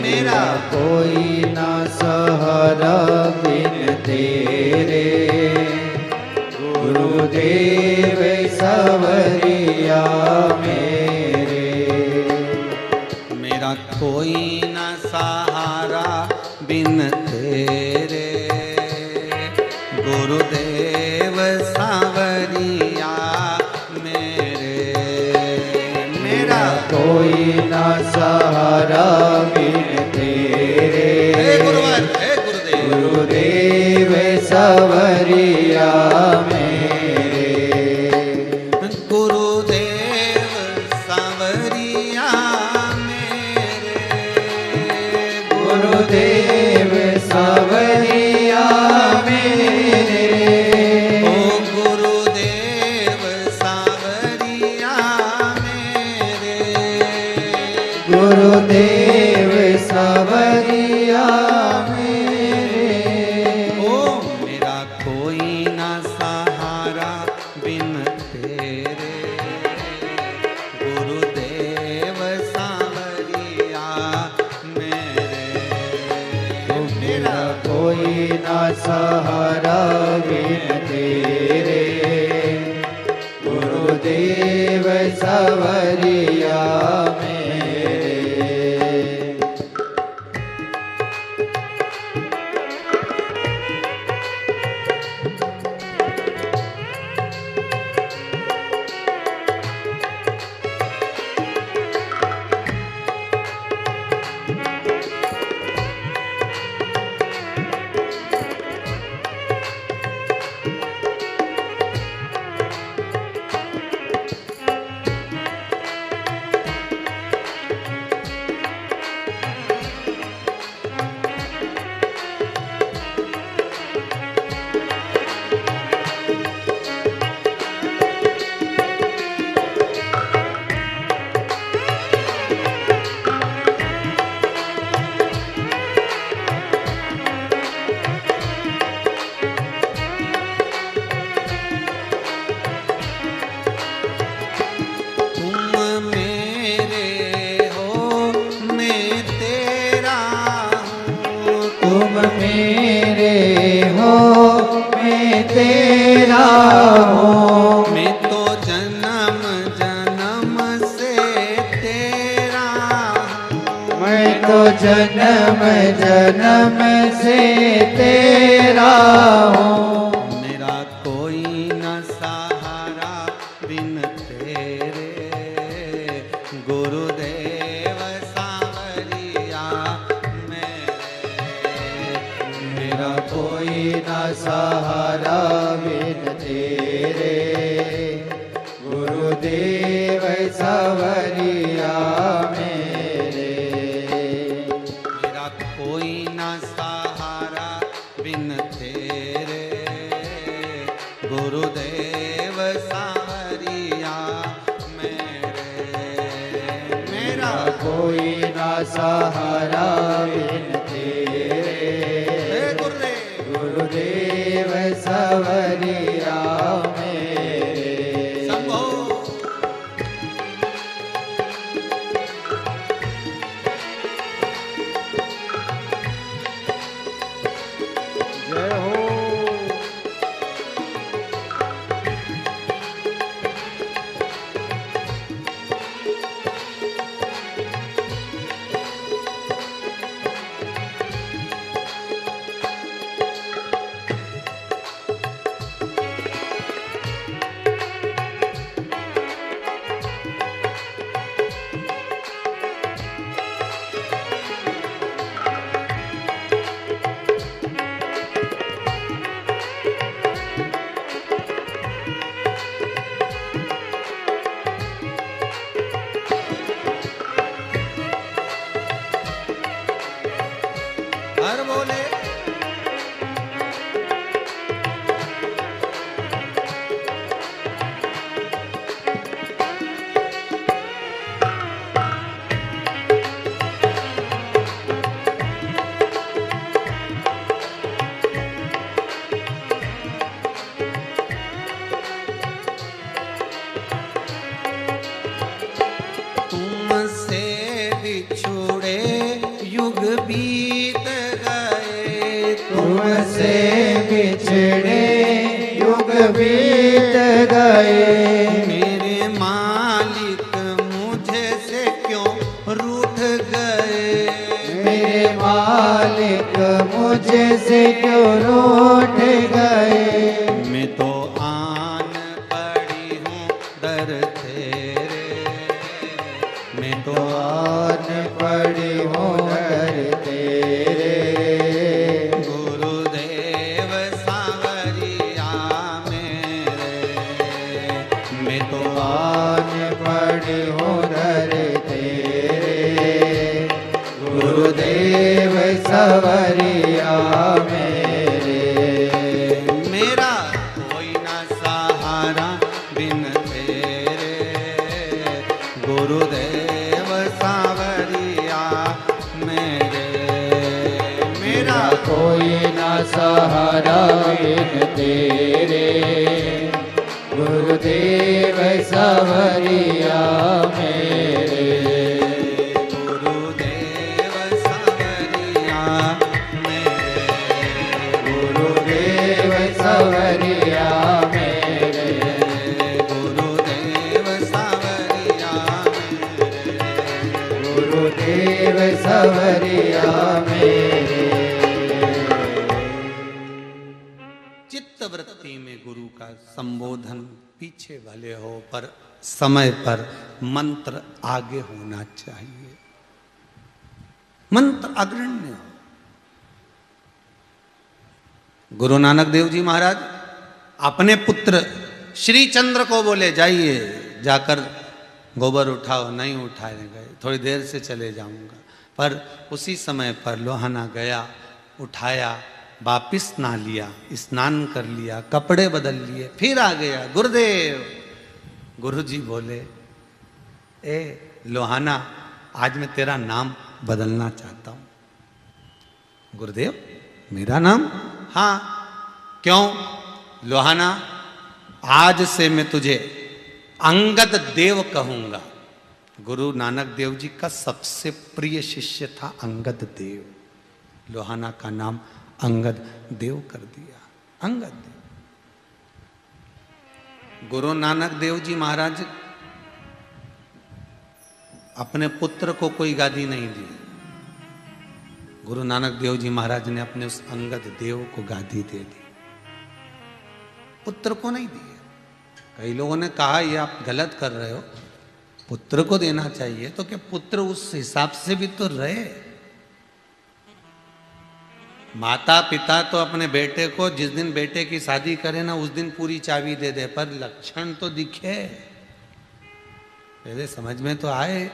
मेरा कोई ना सहारा बिन तेरे, गुरुदेव सांवरिया मेरे। मेरा कोई ना सहारा बिन तेरे, गुरुदेव सांवरिया मेरे। मेरा कोई ना सहारा बिन तेरे, गुरुदेव सांवरिया मेरे। गुरुदेव सांवरिया मेरे, गुरुदेव सांवरिया मेरे। ओ गुरुदेव सांवरिया मेरे, गुरुदेव सांवरिया मेरे। ओ मेरा कोई ना सहारा बिन तेरे, गुरुदेव सांवरिया मेरे। मेरा कोई ना सहारा बिन तेरे, गुरुदेव सांवरिया मेरे। मेरे हो मैं तेरा हूँ। मैं तो जन्म जन्म से तेरा हूँ। मैं तो जन्म जन्म से तेरा हूँ। मेरा कोई न सहारा बिन तेरे, गुरुदेव सांवरिया मेरे। मेरा कोई ना सहारा बिन तेरे, गुरुदेव सांवरिया मेरे। मेरा कोई न सहारा बिन तेरे, गुरुदेव सांवरिया मेरे। मेरा कोई ना सहारा बिन तेरे, हे गुरुदेव गुरुदेव सांवरिया मेरे। संभो। जय हो। हर बोले तुमसे बिछुड़े युग बीत गए, तुमसे बिछड़े युग बीत गए। मेरे मालिक मुझे से क्यों रूठ गए। मेरे मालिक मुझे से क्यों रूठ गए। मैं तो आन पड़ी हूँ दर तेरे, मैं तो आन पड़ी हूँ दर तेरे, गुरुदेव सांवरिया मेरे। मैं तो आन पड़ी हूँ दर तेरे, गुरुदेव सांवरिया मेरे। मेरा कोई ना सहारा बिन तेरे, गुरुदेव सांवरिया मेरे। मेरा कोई ना सहारा बिन तेरे, गुरुदेव सांवरिया मेरे। गुरुदेव सांवरिया मेरे, गुरुदेव सांवरिया मेरे, गुरुदेव सांवरिया मेरे, गुरुदेव सांवरिया मेरे। चित्त वृत्ति में गुरु का संबोधन पीछे वाले हो, पर समय पर मंत्र आगे होना चाहिए, मंत्र अग्रण्य हो। गुरु नानक देव जी महाराज अपने पुत्र श्री चंद्र को बोले जाइए जाकर गोबर उठाओ, नहीं उठाए गए, थोड़ी देर से चले जाऊंगा। पर उसी समय पर लोहाना गया, उठाया, वापिस ना लिया, स्नान कर लिया, कपड़े बदल लिए, फिर आ गया। गुरुदेव, गुरुजी बोले ए लोहाना, आज मैं तेरा नाम बदलना चाहता हूं। गुरुदेव, मेरा नाम? हाँ। क्यों? लोहाना, आज से मैं तुझे अंगद देव कहूंगा। गुरु नानक देव जी का सबसे प्रिय शिष्य था अंगद देव। लोहाना का नाम अंगद देव कर दिया। अंगद देव। गुरु नानक देव जी महाराज अपने पुत्र को कोई गादी नहीं दी। गुरु नानक देव जी महाराज ने अपने उस अंगद देव को गादी दे दी, पुत्र को नहीं दी। कई लोगों ने कहा ये आप गलत कर रहे हो, पुत्र को देना चाहिए। तो क्या पुत्र उस हिसाब से भी तो रहे। माता पिता तो अपने बेटे को जिस दिन बेटे की शादी करे ना उस दिन पूरी चाबी दे दे, पर लक्षण तो दिखे, पहले समझ में तो आए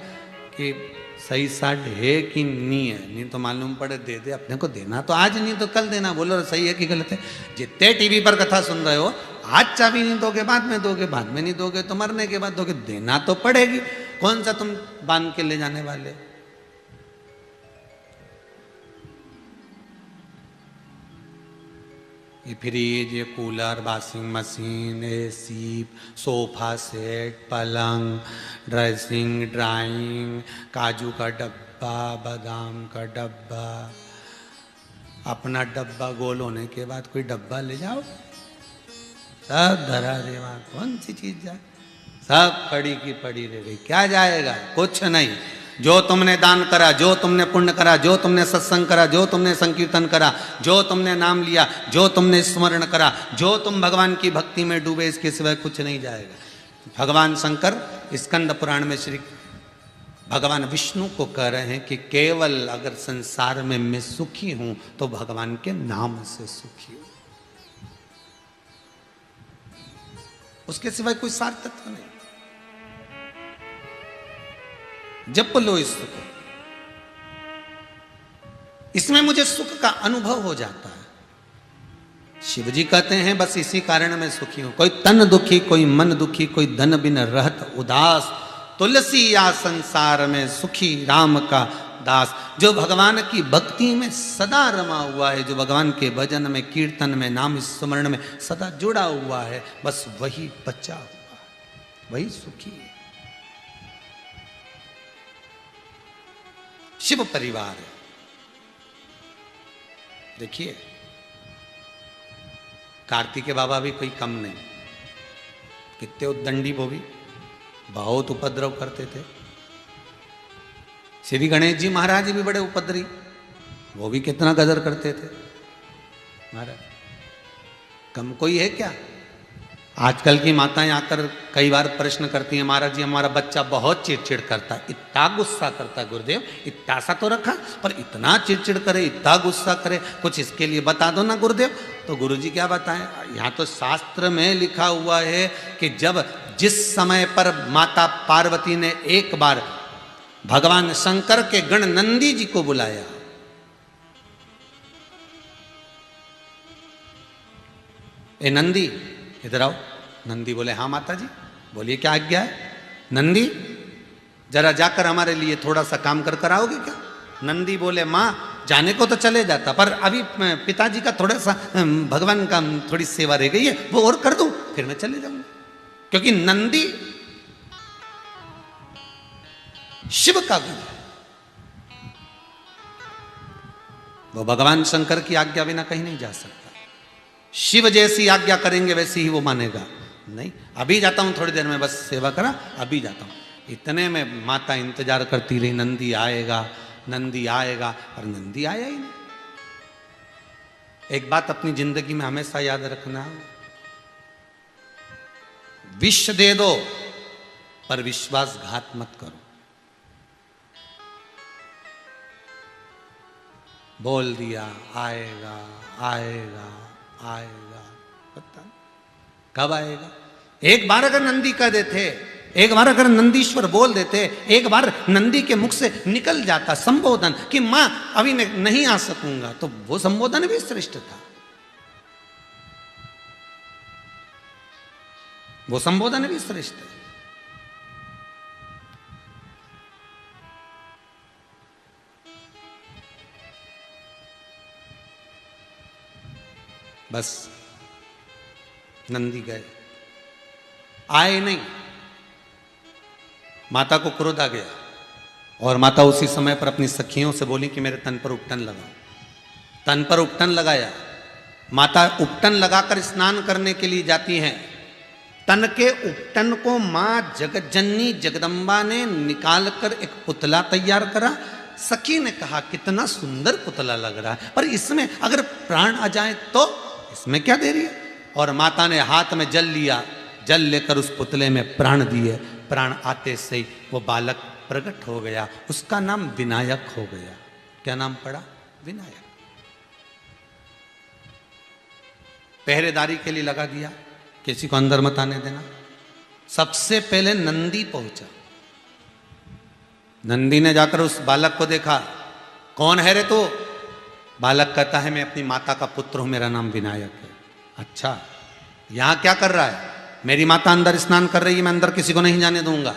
कि सही साठ है कि नहीं है। नहीं तो मालूम पड़े दे दे, अपने को देना तो आज नहीं तो कल देना। बोलो सही है कि गलत है। जितने टीवी पर कथा सुन रहे हो, आज चाबी नहीं दोगे, बाद में दोगे, बाद में नहीं दोगे तो मरने के बाद दोगे, देना तो पड़ेगी। कौन सा तुम बांध के ले जाने वाले। ये फ्रिज, ये cooler, washing machine, AC, sofa set, पलंग, ड्रेसिंग, ड्राइंग, काजू का डब्बा, बादाम का डब्बा। अपना डब्बा गोल होने के बाद कोई डब्बा ले जाओ, सब धरा दे। वहां कौन सी चीज जाए, सब पड़ी की पड़ी रह गई। क्या जाएगा, कुछ नहीं। जो तुमने दान करा, जो तुमने पुण्य करा, जो तुमने सत्संग करा, जो तुमने संकीर्तन करा, जो तुमने नाम लिया, जो तुमने स्मरण करा, जो तुम भगवान की भक्ति में डूबे, इसके सिवाय कुछ नहीं जाएगा। भगवान शंकर स्कंद पुराण में श्री भगवान विष्णु को कह रहे हैं कि केवल अगर संसार में मैं सुखी हूं तो भगवान के नाम से सुखी हूं, उसके सिवाय कोई सार तत्व नहीं। जप लो इस सुख, इसमें मुझे सुख का अनुभव हो जाता है। शिव जी कहते हैं बस इसी कारण मैं सुखी हूं। कोई तन दुखी, कोई मन दुखी, कोई धन बिन रहत उदास, तुलसी या संसार में सुखी राम का दास। जो भगवान की भक्ति में सदा रमा हुआ है, जो भगवान के भजन में, कीर्तन में, नाम स्मरण में सदा जुड़ा हुआ है, बस वही बचा हुआ है, वही सुखी है। शिव परिवार है। देखिए कार्तिक बाबा भी कोई कम नहीं, कितने उद्दंडी, वो भी बहुत उपद्रव करते थे। श्री गणेश जी महाराज भी बड़े उपद्रवी, वो भी कितना गदर करते थे। महाराज कम कोई है क्या। आजकल की माताएं आकर कई बार प्रश्न करती हैं, महाराज जी हमारा बच्चा बहुत चिड़चिड़ करता है, इतना गुस्सा करता है गुरुदेव, इतना सा तो रखा, पर इतना चिड़चिड़ करे, इतना गुस्सा करे, कुछ इसके लिए बता दो ना गुरुदेव। तो गुरुजी क्या बताएं, यहाँ तो शास्त्र में लिखा हुआ है कि जब जिस समय पर माता पार्वती ने एक बार भगवान शंकर के गण नंदी जी को बुलाया, ए नंदी इधर आओ। नंदी बोले हाँ माता जी। बोलिए क्या आज्ञा है। नंदी जरा जाकर हमारे लिए थोड़ा सा काम कर कर आओगे क्या। नंदी बोले माँ जाने को तो चले जाता, पर अभी पिताजी का थोड़ा सा भगवान का थोड़ी सेवा रह गई है, वो और कर दूं फिर मैं चले जाऊंगा। क्योंकि नंदी शिव का गुण है, वो भगवान शंकर की आज्ञा बिना कहीं नहीं जा सकता। शिव जैसी आज्ञा करेंगे वैसी ही वो मानेगा। नहीं अभी जाता हूं, थोड़ी देर में बस सेवा करा, अभी जाता हूं। इतने में माता इंतजार करती रही, नंदी आएगा, नंदी आएगा, पर नंदी आया ही नहीं। एक बात अपनी जिंदगी में हमेशा याद रखना, विष दे दो पर विश्वासघात मत करो। बोल दिया आएगा आएगा आएगा, पता कब आएगा। एक बार अगर नंदी कह देते, एक बार अगर नंदीश्वर बोल देते, एक बार नंदी के मुख से निकल जाता संबोधन कि मां अभी नहीं आ सकूंगा, तो वो संबोधन भी श्रेष्ठ था, वो संबोधन भी श्रेष्ठ है। बस नंदी गए, आए नहीं। माता को क्रोध आ गया और माता उसी समय पर अपनी सखियों से बोली कि मेरे तन पर उपटन लगाओ। तन पर उपटन लगाया। माता उपटन लगाकर स्नान करने के लिए जाती हैं। तन के उपटन को मां जगज्जननी जगदम्बा ने निकालकर एक पुतला तैयार करा। सखी ने कहा कितना सुंदर पुतला लग रहा है, पर इसमें अगर प्राण आ जाए तो इसमें क्या देरी है। और माता ने हाथ में जल लिया, जल लेकर उस पुतले में प्राण दिए। प्राण आते से ही वो बालक प्रकट हो गया। उसका नाम विनायक हो गया। क्या नाम पड़ा? विनायक। पहरेदारी के लिए लगा दिया, किसी को अंदर मत आने देना। सबसे पहले नंदी पहुंचा। नंदी ने जाकर उस बालक को देखा। कौन है रे तू? बालक कहता है मैं अपनी माता का पुत्र हूं, मेरा नाम विनायक है। अच्छा, यहां क्या कर रहा है? मेरी माता अंदर स्नान कर रही है, मैं अंदर किसी को नहीं जाने दूंगा।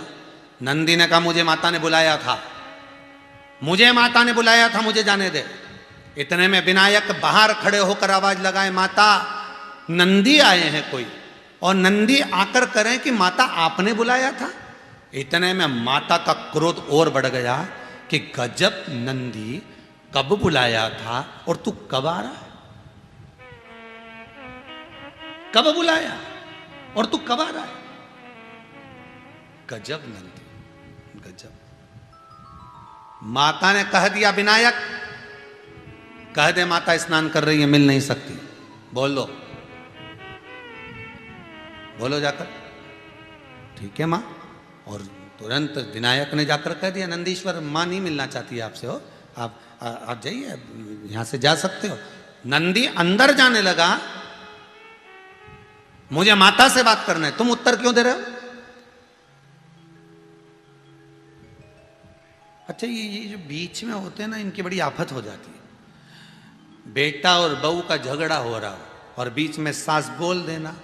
नंदी ने कहा मुझे माता ने बुलाया था, मुझे माता ने बुलाया था, मुझे जाने दे। इतने में विनायक बाहर खड़े होकर आवाज लगाए, माता नंदी आए हैं कोई। और नंदी आकर करें कि माता आपने बुलाया था। इतने में माता का क्रोध और बढ़ गया कि गजब नंदी, कब बुलाया था और तू कब आ रहा है? कब बुलाया और तू कब आ रहा है? गजब नंदी, गजब। माता ने कह दिया विनायक, कह दे माता स्नान कर रही है, मिल नहीं सकती। बोल दो, बोलो जाकर। ठीक है मां। और तुरंत विनायक ने जाकर कह दिया नंदीश्वर मां नहीं मिलना चाहती है आपसे, हो आप जाइए, यहां से जा सकते हो। नंदी अंदर जाने लगा, मुझे माता से बात करना है, तुम उत्तर क्यों दे रहे हो? अच्छा, ये जो बीच में होते हैं ना, इनकी बड़ी आफत हो जाती है। बेटा और बहू का झगड़ा हो रहा हो और बीच में सास बोल देना।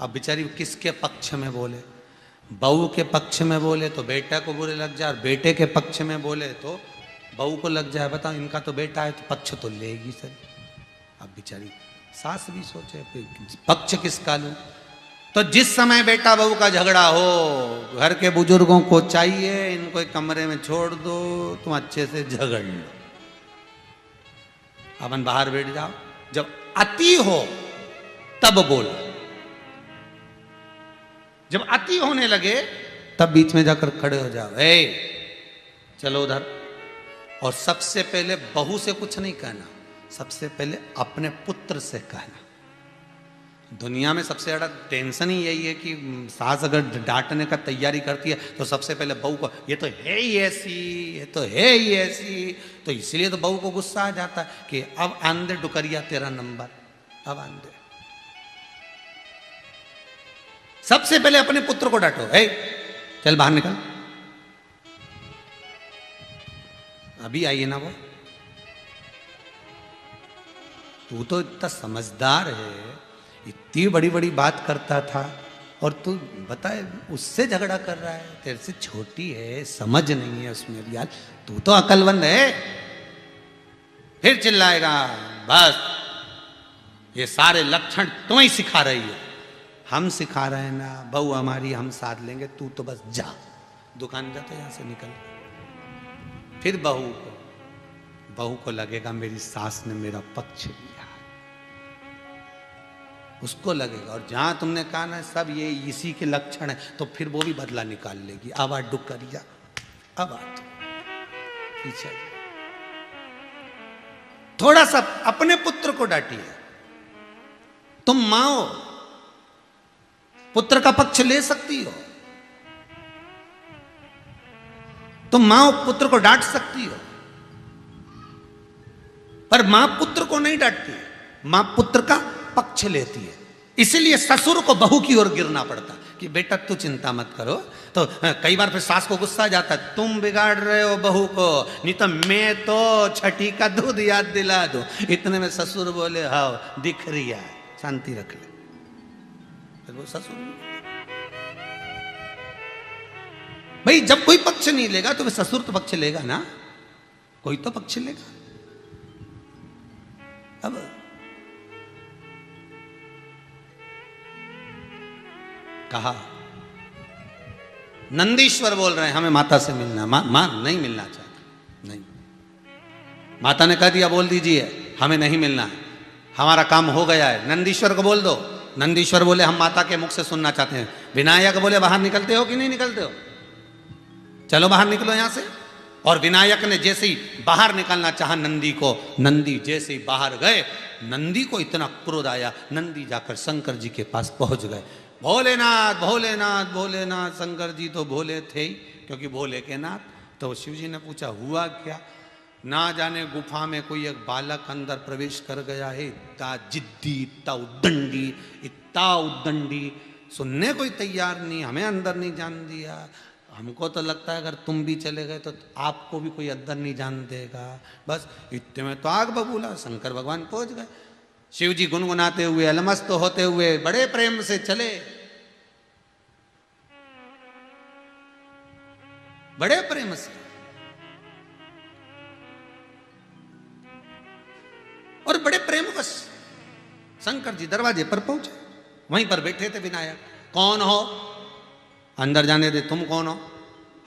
अब बेचारी किसके पक्ष में बोले? बहू के पक्ष में बोले तो बेटा को बुरे लग जाए, और बेटे के पक्ष में बोले तो बहू को लग जाए। बताओ, इनका तो बेटा है तो पक्ष तो लेगी सर। अब बेचारी सास भी सोचे पक्ष किसका लूं। तो जिस समय बेटा बहू का झगड़ा हो, घर के बुजुर्गों को चाहिए इनको एक कमरे में छोड़ दो, तुम अच्छे से झगड़ लो, अपन बाहर बैठ जाओ। जब अति हो तब बोल, जब अति होने लगे तब बीच में जाकर खड़े हो जाओ, ए चलो उधर। और सबसे पहले बहू से कुछ नहीं कहना, सबसे पहले अपने पुत्र से कहना। दुनिया में सबसे ज्यादा टेंशन ही यही है कि सास अगर डांटने का तैयारी करती है तो सबसे पहले बहू को, ये तो है ही ऐसी, ये तो है ही ऐसी। तो इसलिए तो बहू को गुस्सा आ जाता है कि अब आंदे डुकरिया तेरा नंबर, अब आंदे। सबसे पहले अपने पुत्र को डांटो, ए चल बाहर निकल, अभी आइए ना वो। तू तो इतना समझदार है, इतनी बड़ी बड़ी बात करता था, और तू बताए उससे झगड़ा कर रहा है। तेरे से छोटी है, समझ नहीं है उसमें भी। यार तू तो अकलमंद है। फिर चिल्लाएगा, बस ये सारे लक्षण तुम ही सिखा रही है। हम सिखा रहे हैं ना, बहू हमारी हम साथ लेंगे, तू तो बस जा, दुकान जा, तो यहां से निकल। फिर बहू को लगेगा मेरी सास ने मेरा पक्ष लिया, उसको लगेगा। और जहां तुमने कहा ना सब ये इसी के लक्षण है, तो फिर वो भी बदला निकाल लेगी। अब आ डुकरिया, अब आ पीछे। थोड़ा सा अपने पुत्र को डांटिए। तुम मां हो, पुत्र का पक्ष ले सकती हो। तुम मां हो, पुत्र को डांट सकती हो, पर मां पुत्र को नहीं डांटती, मां पुत्र का पक्ष लेती है। इसीलिए ससुर को बहू की ओर गिरना पड़ता कि बेटा तू चिंता मत करो। तो कई बार फिर सास को गुस्सा आ जाता है, तुम बिगाड़ रहे हो बहू को, नहीं तो मैं तो छठी का दूध याद दिला दूं। इतने में ससुर बोले, हाँ दिख रही है, शांति रख ले। फिर वो ससुर, भाई जब कोई पक्ष नहीं लेगा तो ससुर तो पक्ष लेगा ना, कोई तो पक्ष लेगा। अब कहा नंदीश्वर बोल रहे हैं हमें माता से मिलना। मां नहीं मिलना चाहती, नहीं। माता ने कह दिया बोल दीजिए हमें नहीं मिलना है, हमारा काम हो गया है। नंदीश्वर को बोल दो। नंदीश्वर बोले हम माता के मुख से सुनना चाहते हैं। विनायक बोले बाहर निकलते हो कि नहीं निकलते हो, चलो बाहर निकलो यहां से। और विनायक ने जैसे ही बाहर निकलना चाहा नंदी को, नंदी जैसे ही बाहर गए, नंदी को इतना क्रोध आया, नंदी जाकर शंकर जी के पास पहुंच गए। भोलेनाथ भोलेनाथ भोलेनाथ, शंकर जी तो भोले थे ही क्योंकि भोले के नाथ। तो शिव जी ने पूछा हुआ क्या? ना जाने गुफा में कोई एक बालक अंदर प्रवेश कर गया है, इतना जिद्दी, इतना उद्दंडी, सुनने कोई तैयार नहीं, हमें अंदर नहीं जान दिया। हमको तो लगता है अगर तुम भी चले गए तो आपको भी कोई अंदर नहीं जान देगा। बस इतने में तो आग बबूला, शंकर भगवान पहुंच गए। शिव जी गुनगुनाते हुए, अलमस्त होते हुए बड़े प्रेम से चले, बड़े प्रेम से, और बड़े प्रेमवश शंकर जी दरवाजे पर पहुंचे। वहीं पर बैठे थे विनायक। कौन हो? अंदर जाने दे। तुम कौन हो?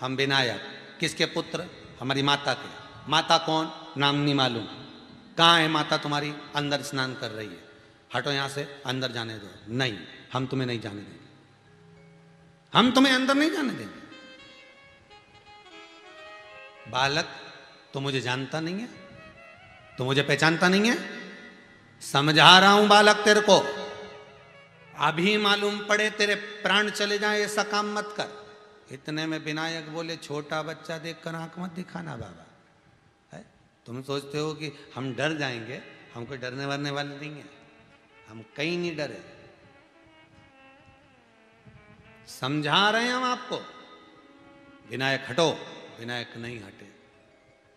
हम विनायक। किसके पुत्र? हमारी माता के। माता कौन? नाम नहीं मालूम। कहाँ है माता तुम्हारी? अंदर स्नान कर रही है। हटो यहां से, अंदर जाने दो। नहीं, हम तुम्हें नहीं जाने देंगे, हम तुम्हें अंदर नहीं जाने देंगे। बालक, तो मुझे जानता नहीं है, तो मुझे पहचानता नहीं है। समझा रहा हूं बालक तेरे को, अभी मालूम पड़े तेरे प्राण चले जाए ऐसा काम मत कर। इतने में विनायक बोले छोटा बच्चा देखकर आंख मत दिखाना बाबा, है? तुम सोचते हो कि हम डर जाएंगे, हम कोई डरने वरने वाले नहीं है, हम कहीं नहीं डरे। समझा रहे हैं हम आपको। विनायक हटो। विनायक नहीं हटे।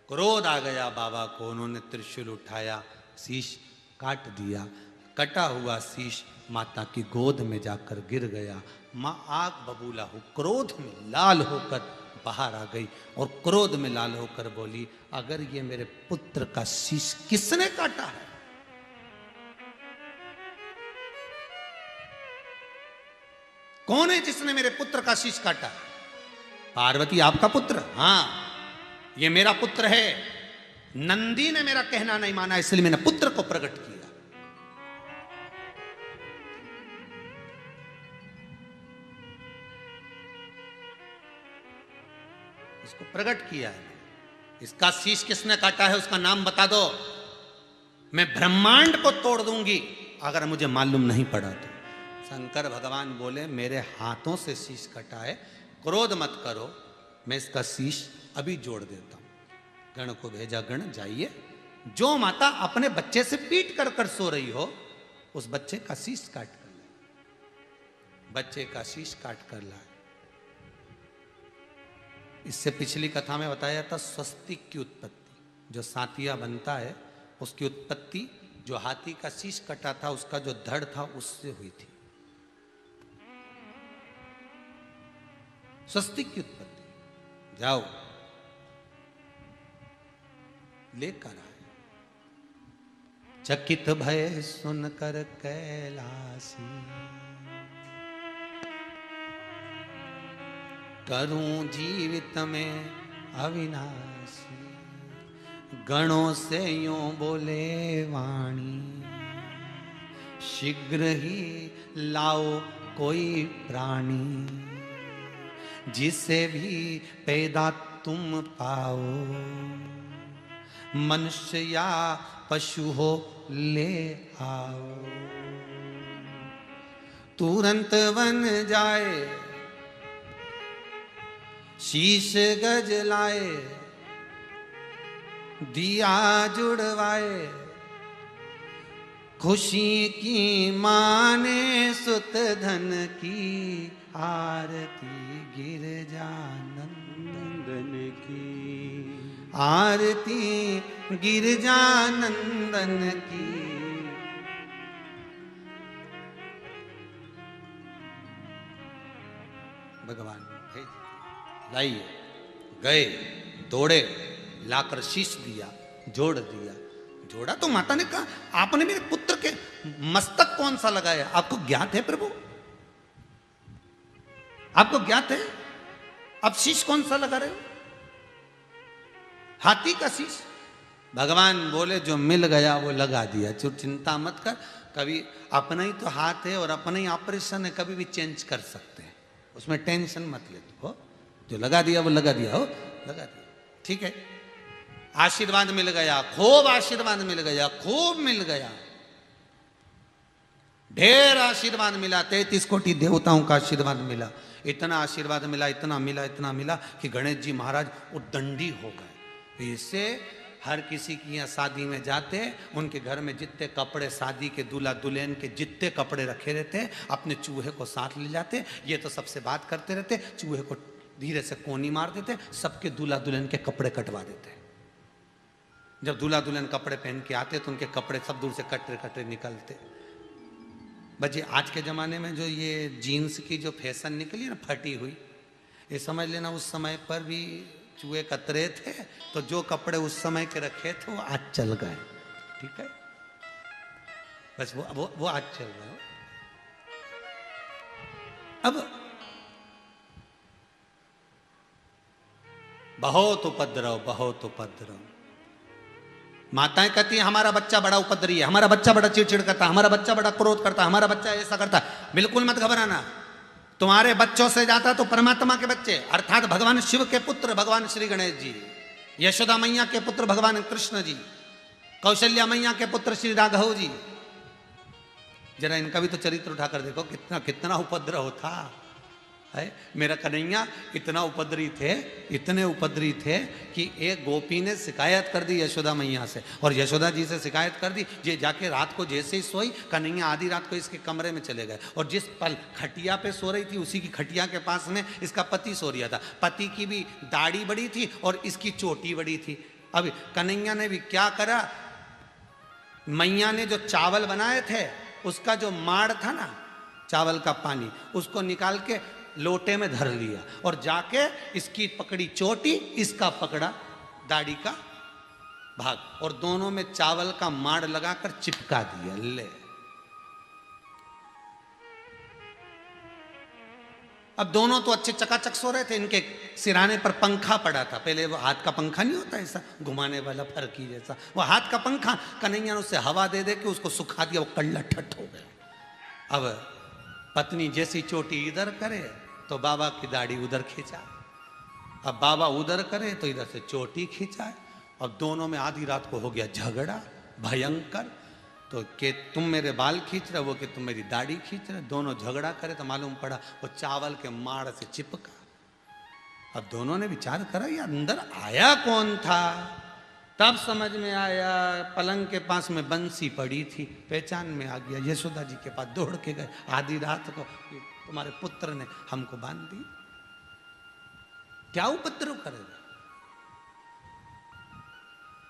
क्रोध आ गया बाबा को, उन्होंने त्रिशूल उठाया, शीश काट दिया। कटा हुआ शीश माता की गोद में जाकर गिर गया। माँ आग बबूला हो क्रोध में लाल होकर बाहर आ गई और क्रोध में लाल होकर बोली, अगर ये मेरे पुत्र का शीश किसने काटा है? कौन है जिसने मेरे पुत्र का शीश काटा? पार्वती आपका पुत्र? हाँ, ये मेरा पुत्र है। नंदी ने मेरा कहना नहीं माना, इसलिए मैंने पुत्र को प्रकट किया। इसको प्रकट किया है। इसका शीश किसने काटा है उसका नाम बता दो, मैं ब्रह्मांड को तोड़ दूंगी अगर मुझे मालूम नहीं पड़ा तो। शंकर भगवान बोले मेरे हाथों से शीश कटा है, क्रोध मत करो, मैं इसका शीश अभी जोड़ देता हूं। गण को भेजा, गण जाइए, जो माता अपने बच्चे से पीट कर कर सो रही हो उस बच्चे का शीश काट कर लाए। बच्चे का शीश काट कर लाए। इससे पिछली कथा में बताया था स्वस्तिक की उत्पत्ति, जो सातिया बनता है उसकी उत्पत्ति जो हाथी का शीश कटा था उसका जो धड़ था उससे हुई थी। स्वस्तिक की उत्पत्ति। जाओ लेकर आए। चकित भय सुनकर कैलासी, करूं जीवित में अविनाशी। गणों से यूं बोले वाणी, शीघ्र ही लाओ कोई प्राणी, जिसे भी पैदा तुम पाओ, मनुष्य या पशु हो ले आओ। तुरंत बन जाए शीश गज लाए, दिया जुड़वाए, खुशी की माने सुत धन की आरती गिरजानंदन की, आरती गिरजानंदन की। भगवान लाइए, गए, दौड़े, लाकर शीश दिया, जोड़ दिया। जोड़ा तो माता ने कहा आपने मेरे पुत्र के मस्तक कौन सा लगाया, आपको ज्ञात है प्रभु? आपको ज्ञात है? आप शीश कौन सा लगा रहे हो? हाथी का शीश? भगवान बोले जो मिल गया वो लगा दिया, जो चिंता मत कर। कभी अपना ही तो हाथ है और अपना ही ऑपरेशन है, कभी भी चेंज कर सकते हैं, उसमें टेंशन मत ले। हो जो लगा दिया वो लगा दिया, हो लगा दिया, ठीक है। आशीर्वाद मिल गया, खूब आशीर्वाद मिल गया, खूब मिल गया, ढेर आशीर्वाद मिला, 33 कोटि देवताओं का आशीर्वाद मिला। इतना आशीर्वाद मिला, इतना मिला, इतना मिला कि गणेश जी महाराज उद्दंडी हो गए। इससे हर किसी की यहाँ शादी में जाते, उनके घर में जितने कपड़े शादी के दूल्हा दुल्हन के जितने कपड़े रखे रहते, अपने चूहे को साथ ले जाते। ये तो सबसे बात करते रहते, चूहे को धीरे से कोनी मार देते, सबके दूल्हा दुल्हन के कपड़े कटवा देते। जब दूल्हा दुल्हन कपड़े पहन के आते तो उनके कपड़े सब दूर से कटरे कटरे निकलते। बच्चे आज के ज़माने में जो ये जीन्स की जो फैशन निकली ना, फटी हुई, ये समझ लेना उस समय पर भी चूहे कतरे थे, तो जो कपड़े उस समय के रखे थे वो आज चल गए, ठीक है। बस वो आज चल रहा है। अब बहुत उपद्रव, बहुत उपद्रव। माताएं कहती हैं हमारा बच्चा बड़ा उपद्रवी है, हमारा बच्चा बड़ा चिड़चिड़ करता है, हमारा बच्चा बड़ा क्रोध करता है, हमारा बच्चा ऐसा करता है। बिल्कुल मत घबराना, तुम्हारे बच्चों से जाता तो परमात्मा के बच्चे अर्थात भगवान शिव के पुत्र भगवान श्री गणेश जी, यशोदा मैया के पुत्र भगवान कृष्ण जी, कौशल्या मैया के पुत्र श्री राघव जी। जरा इनका भी तो चरित्र उठाकर देखो, कितना कितना उपद्रव था है। मेरा कन्हैया इतना उपद्रवी थे, इतने उपद्रवी थे कि एक गोपी ने शिकायत कर दी यशोदा मैया से, और यशोदा जी से शिकायत कर दी। ये जाके रात को जैसे ही सोई, कन्हैया आधी रात को इसके कमरे में चले गए, और जिस पल खटिया पे सो रही थी उसी की खटिया के पास में इसका पति सो रहा था। पति की भी दाढ़ी बड़ी थी और इसकी चोटी बड़ी थी। अब कन्हैया ने भी क्या करा, मैया ने जो चावल बनाए थे उसका जो माड़ था ना, चावल का पानी, उसको निकाल के लोटे में धर लिया, और जाके इसकी पकड़ी चोटी, इसका पकड़ा दाढ़ी का भाग, और दोनों में चावल का माड़ लगाकर चिपका दिया। ले अब दोनों तो अच्छे चकाचक सो रहे थे, इनके सिराने पर पंखा पड़ा था। पहले वो हाथ का पंखा नहीं होता ऐसा घुमाने वाला फरकी जैसा, वो हाथ का पंखा, कन्हैया ने उससे हवा दे दे के उसको सुखा दिया, वो कल्ला ठट हो गया। अब पत्नी जैसी चोटी इधर करे तो बाबा की दाढ़ी उधर खींचा, अब बाबा उधर करे तो इधर से चोटी खींचाए। अब दोनों में आधी रात को हो गया झगड़ा भयंकर, तो कि तुम मेरे बाल खींच रहे, वो कि तुम मेरी दाढ़ी खींच रहे। दोनों झगड़ा करे तो मालूम पड़ा वो चावल के माड़ से चिपका। अब दोनों ने विचार करा ये अंदर आया कौन था, तब समझ में आया पलंग के पास में बंसी पड़ी थी, पहचान में आ गया। यशोदा जी के पास दौड़ के गए, आधी रात को तुम्हारे पुत्र ने हमको बांध दी। क्या उपद्रव करेगा।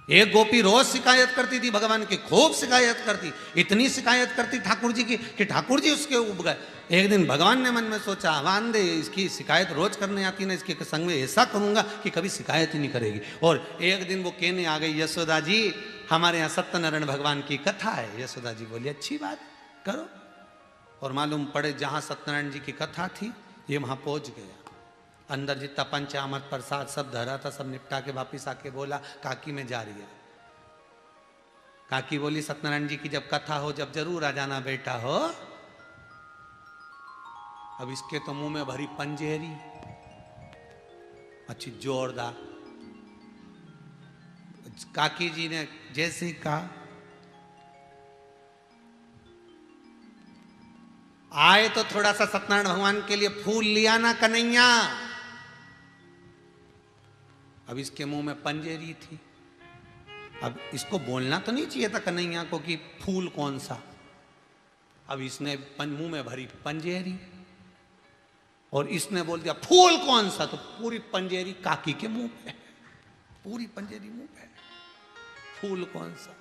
एक गोपी रोज शिकायत करती थी भगवान की, खूब शिकायत करती, इतनी शिकायत करती ठाकुर जी की कि ठाकुर जी उसके उब गए। एक दिन भगवान ने मन में सोचा, आवान दे, इसकी शिकायत रोज करने आती ना, इसके संग में ऐसा करूंगा कि कभी शिकायत ही नहीं करेगी। और एक दिन वो कहने आ गई, यशोदा जी हमारे यहाँ सत्यनारायण भगवान की कथा है। यशोदा जी बोली अच्छी बात, करो। और मालूम पड़े जहाँ सत्यनारायण जी की कथा थी ये वहाँ पहुँच गया। अंदर जितना पंचामृत प्रसाद सब धरा था सब निपटा के वापिस आके बोला काकी में जा रही है। काकी बोली सत्यनारायण जी की जब कथा हो जब जरूर आ जाना बेटा हो। अब इसके तो मुंह में भरी पंजेरी अच्छी जोरदार। काकी जी ने जैसे ही कहा आए तो थोड़ा सा सत्यनारायण भगवान के लिए फूल लिया ना कन्हैया। अब इसके मुंह में पंजेरी थी। अब इसको बोलना तो नहीं चाहिए था कन्हैया को कि फूल कौन सा। अब इसने मुंह में भरी पंजेरी और इसने बोल दिया फूल कौन सा, तो पूरी पंजेरी काकी के मुंह पे, पूरी पंजेरी मुंह पे, फूल कौन सा।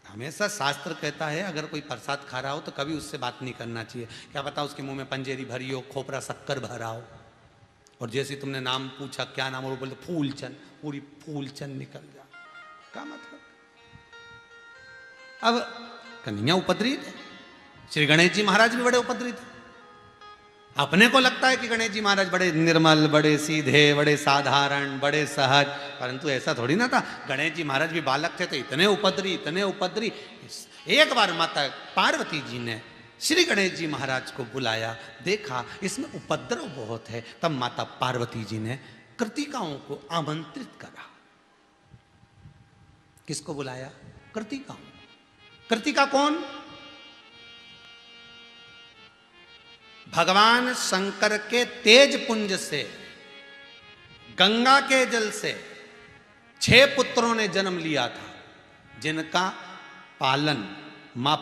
हमेशा शास्त्र कहता है अगर कोई प्रसाद खा रहा हो तो कभी उससे बात नहीं करना चाहिए। क्या पता उसके मुंह में पंजेरी भरी हो, खोपरा शक्कर भरा हो। और जैसे तुमने नाम पूछा क्या नाम, और बोलते फूलचंद, पूरी फूलचंद निकल जा। क्या मतलब। अब कन्हैया उपद्रवी थे, श्री गणेश जी महाराज भी बड़े उपद्रवी थे। अपने को लगता है कि गणेश जी महाराज बड़े निर्मल, बड़े सीधे, बड़े साधारण, बड़े सहज, परंतु ऐसा थोड़ी ना था। गणेश जी महाराज भी बालक थे तो इतने उपद्री, इतने उपद्री। एक बार माता पार्वती जी ने श्री गणेश जी महाराज को बुलाया, देखा इसमें उपद्रव बहुत है, तब माता पार्वती जी ने कृतिकाओं को आमंत्रित करा। किसको बुलाया? कृतिकाओं। कृतिका कौन? भगवान शंकर के तेज पुंज से, गंगा के जल से 6 पुत्रों ने जन्म लिया था, जिनका पालन मां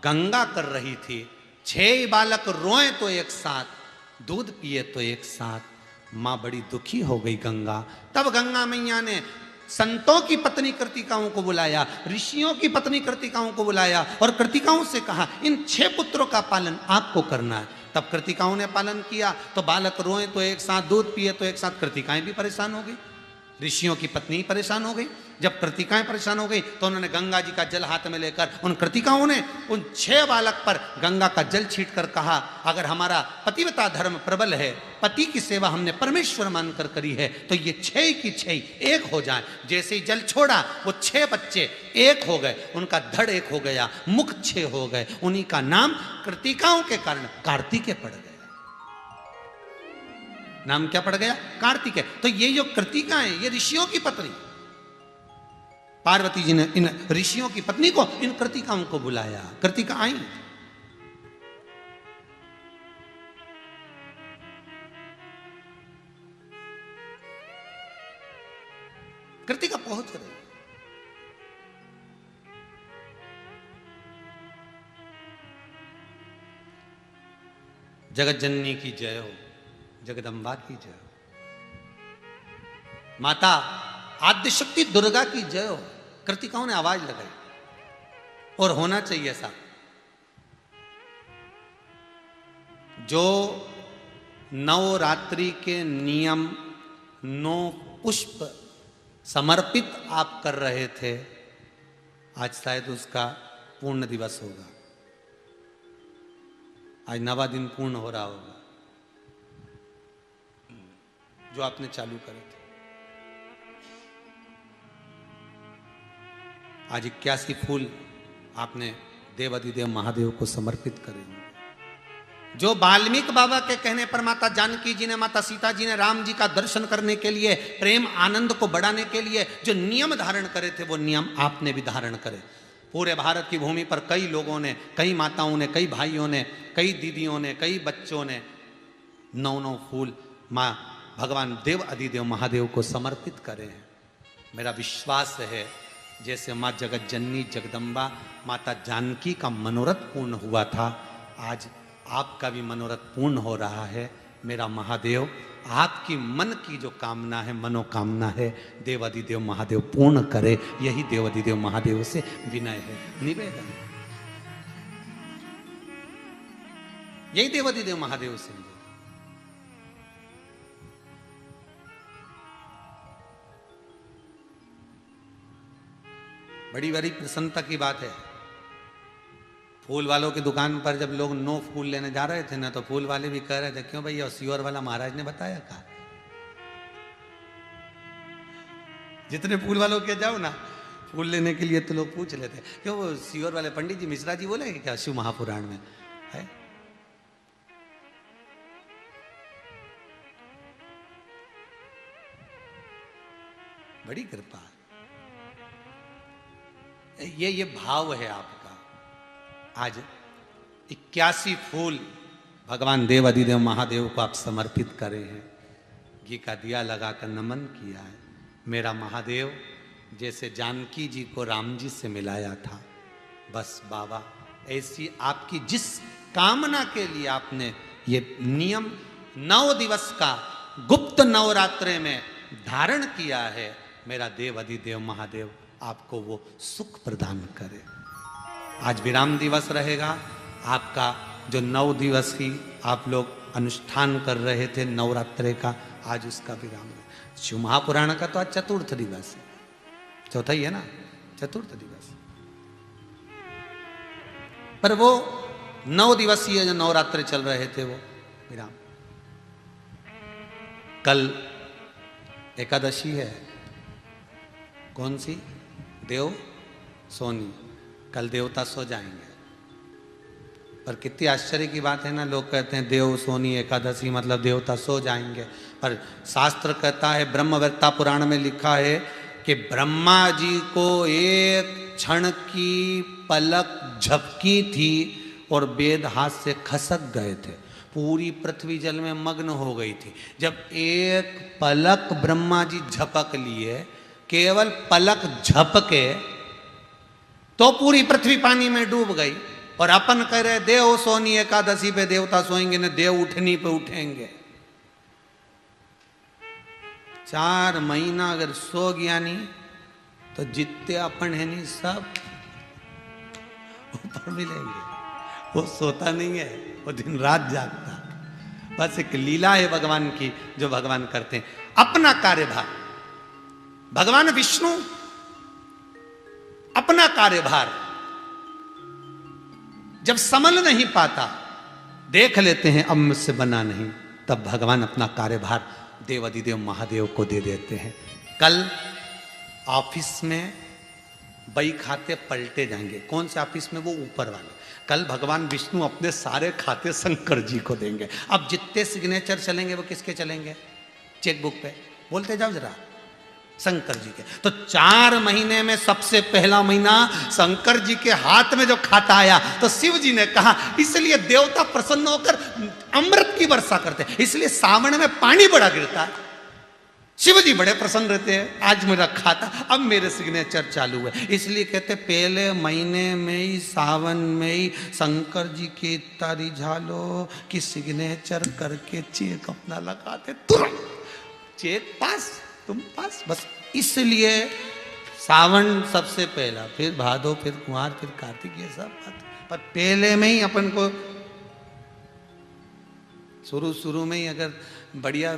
गंगा कर रही थी। 6 बालक रोए तो एक साथ, दूध पिए तो एक साथ। मां बड़ी दुखी हो गई गंगा। तब गंगा मैया ने संतों की पत्नी कृतिकाओं को बुलाया, ऋषियों की पत्नी कृतिकाओं को बुलाया और कृतिकाओं से कहा इन 6 पुत्रों का पालन आपको करना है। तब कृतिकाओं ने पालन किया तो बालक रोए तो एक साथ, दूध पिए तो एक साथ। कृतिकाएं भी परेशान हो गई, ऋषियों की पत्नी परेशान हो गई। जब कृतिकाएं परेशान हो गई तो उन्होंने गंगा जी का जल हाथ में लेकर उन कृतिकाओं ने उन 6 बालक पर गंगा का जल छीट कर कहा, अगर हमारा पतिव्रता धर्म प्रबल है, पति की सेवा हमने परमेश्वर मानकर करी है, तो ये 6 की 6 एक हो जाए। जैसे ही जल छोड़ा वो 6 बच्चे एक हो गए, उनका धड़ एक हो गया, मुख 6 हो गए। उन्हीं का नाम कृतिकाओं के कारण कार्तिकेय पड़ गया। नाम क्या पड़ गया? कार्तिकेय। तो ये जो कृतिकाएं, ये ऋषियों की पत्नी, पार्वती जी ने इन ऋषियों की पत्नी को, इन कृतिकाओं को बुलाया। कृतिका आई, कृतिका पहुंच रही। जगत जननी की जय हो, जगदम्बा की जय हो, माता आद्य शक्ति दुर्गा की जय हो। कृतिकाओं ने आवाज लगाई और होना चाहिए ऐसा। जो नवरात्रि के नियम 9 पुष्प समर्पित आप कर रहे थे, आज शायद उसका पूर्ण दिवस होगा। आज 9वां दिन पूर्ण हो रहा होगा जो आपने चालू करे थे। आज 81 फूल आपने देव अधिदेव महादेव को समर्पित करे। जो वाल्मीकि बाबा के कहने पर माता जानकी जी ने, माता सीता जी ने राम जी का दर्शन करने के लिए, प्रेम आनंद को बढ़ाने के लिए जो नियम धारण करे थे, वो नियम आपने भी धारण करे। पूरे भारत की भूमि पर कई लोगों ने, कई माताओं ने, कई भाइयों ने, कई दीदियों ने, कई बच्चों ने 9 फूल माँ भगवान देव अधिदेव महादेव को समर्पित करे हैं। मेरा विश्वास है जैसे माँ जगत जननी जगदम्बा माता जानकी का मनोरथ पूर्ण हुआ था, आज आपका भी मनोरथ पूर्ण हो रहा है। मेरा महादेव आपकी मन की जो कामना है, मनोकामना है, देव अधिदेव महादेव पूर्ण करे। यही देव अधिदेव महादेव से विनय है, निवेदन। यही देव अधिदेव महादेव से निवेदन। बड़ी बड़ी प्रसन्नता की बात है। फूल वालों की दुकान पर जब लोग 9 फूल लेने जा रहे थे ना, तो फूल वाले भी कह रहे थे, क्यों भैया सियोर वाला महाराज ने बताया कहा। जितने फूल वालों के जाओ ना फूल लेने के लिए, तो लोग पूछ लेते क्यों वो सियोर वाले पंडित जी मिश्रा जी बोले क्या शिव महापुराण में है। बड़ी कृपा, ये भाव है आपका। आज 81 फूल भगवान देव अधिदेव महादेव को आप समर्पित करे हैं, घी का दिया लगाकर नमन किया है। मेरा महादेव जैसे जानकी जी को राम जी से मिलाया था, बस बाबा ऐसी आपकी जिस कामना के लिए आपने ये नियम 9 दिवस का गुप्त नवरात्रे में धारण किया है, मेरा देव अधिदेव महादेव आपको वो सुख प्रदान करे। आज विराम दिवस रहेगा आपका, जो 9 दिवस की आप लोग अनुष्ठान कर रहे थे नवरात्रे का, आज उसका विराम है। शिव महापुराण का तो आज चतुर्थ दिवस है, चौथा ही है ना, चतुर्थ दिवस। पर वो 9 दिवसीय जो नवरात्रे चल रहे थे, वो विराम। कल एकादशी है, कौन सी? देव सोनी। कल देवता सो जाएंगे। पर कितनी आश्चर्य की बात है ना, लोग कहते हैं देव सोनी एकादशी मतलब देवता सो जाएंगे, पर शास्त्र कहता है, ब्रह्मवेत्ता पुराण में लिखा है कि ब्रह्मा जी को एक क्षण की पलक झपकी थी और वेद हाथ से खसक गए थे, पूरी पृथ्वी जल में मग्न हो गई थी। जब एक पलक ब्रह्मा जी झपक लिए, केवल पलक झपके, तो पूरी पृथ्वी पानी में डूब गई। और अपन कह रहे देव सोनी एकादशी पे देवता सोएंगे न, देव उठनी पे उठेंगे। 4 महीना अगर सो गया नहीं तो जितने अपन है नहीं सब ऊपर मिलेंगे। वो सोता नहीं है, वो दिन रात जागता। बस एक लीला है भगवान की जो भगवान करते हैं। अपना कार्यभार, भगवान विष्णु अपना कार्यभार जब संभल नहीं पाता, देख लेते हैं अब मुझसे बना नहीं, तब भगवान अपना कार्यभार देवाधिदेव महादेव को दे देते हैं। कल ऑफिस में बही खाते पलटे जाएंगे। कौन से ऑफिस में? वो ऊपर वाले। कल भगवान विष्णु अपने सारे खाते शंकर जी को देंगे। अब जितने सिग्नेचर चलेंगे वो किसके चलेंगे? चेकबुक पे बोलते जाओ जरा, शंकर जी के। तो 4 महीने में सबसे पहला महीना शंकर जी के हाथ में जो खाता आया, तो शिव जी ने कहा, इसलिए देवता प्रसन्न होकर अमृत की वर्षा करते हैं, इसलिए सावन में पानी बड़ा गिरता है। शिव जी बड़े प्रसन्न रहते हैं, आज मेरा खाता, अब मेरे सिग्नेचर चालू है। इसलिए कहते पहले महीने में ही, सावन में ही शंकर जी की इतना रिझालो कि सिग्नेचर करके चेक अपना लगाते, तुरंत चेक पास, तुम पास। बस इसलिए सावन सबसे पहला, फिर भादो, फिर कुंवार, फिर कार्तिक, ये सब बात। पर पहले में ही अपन को शुरू में ही अगर बढ़िया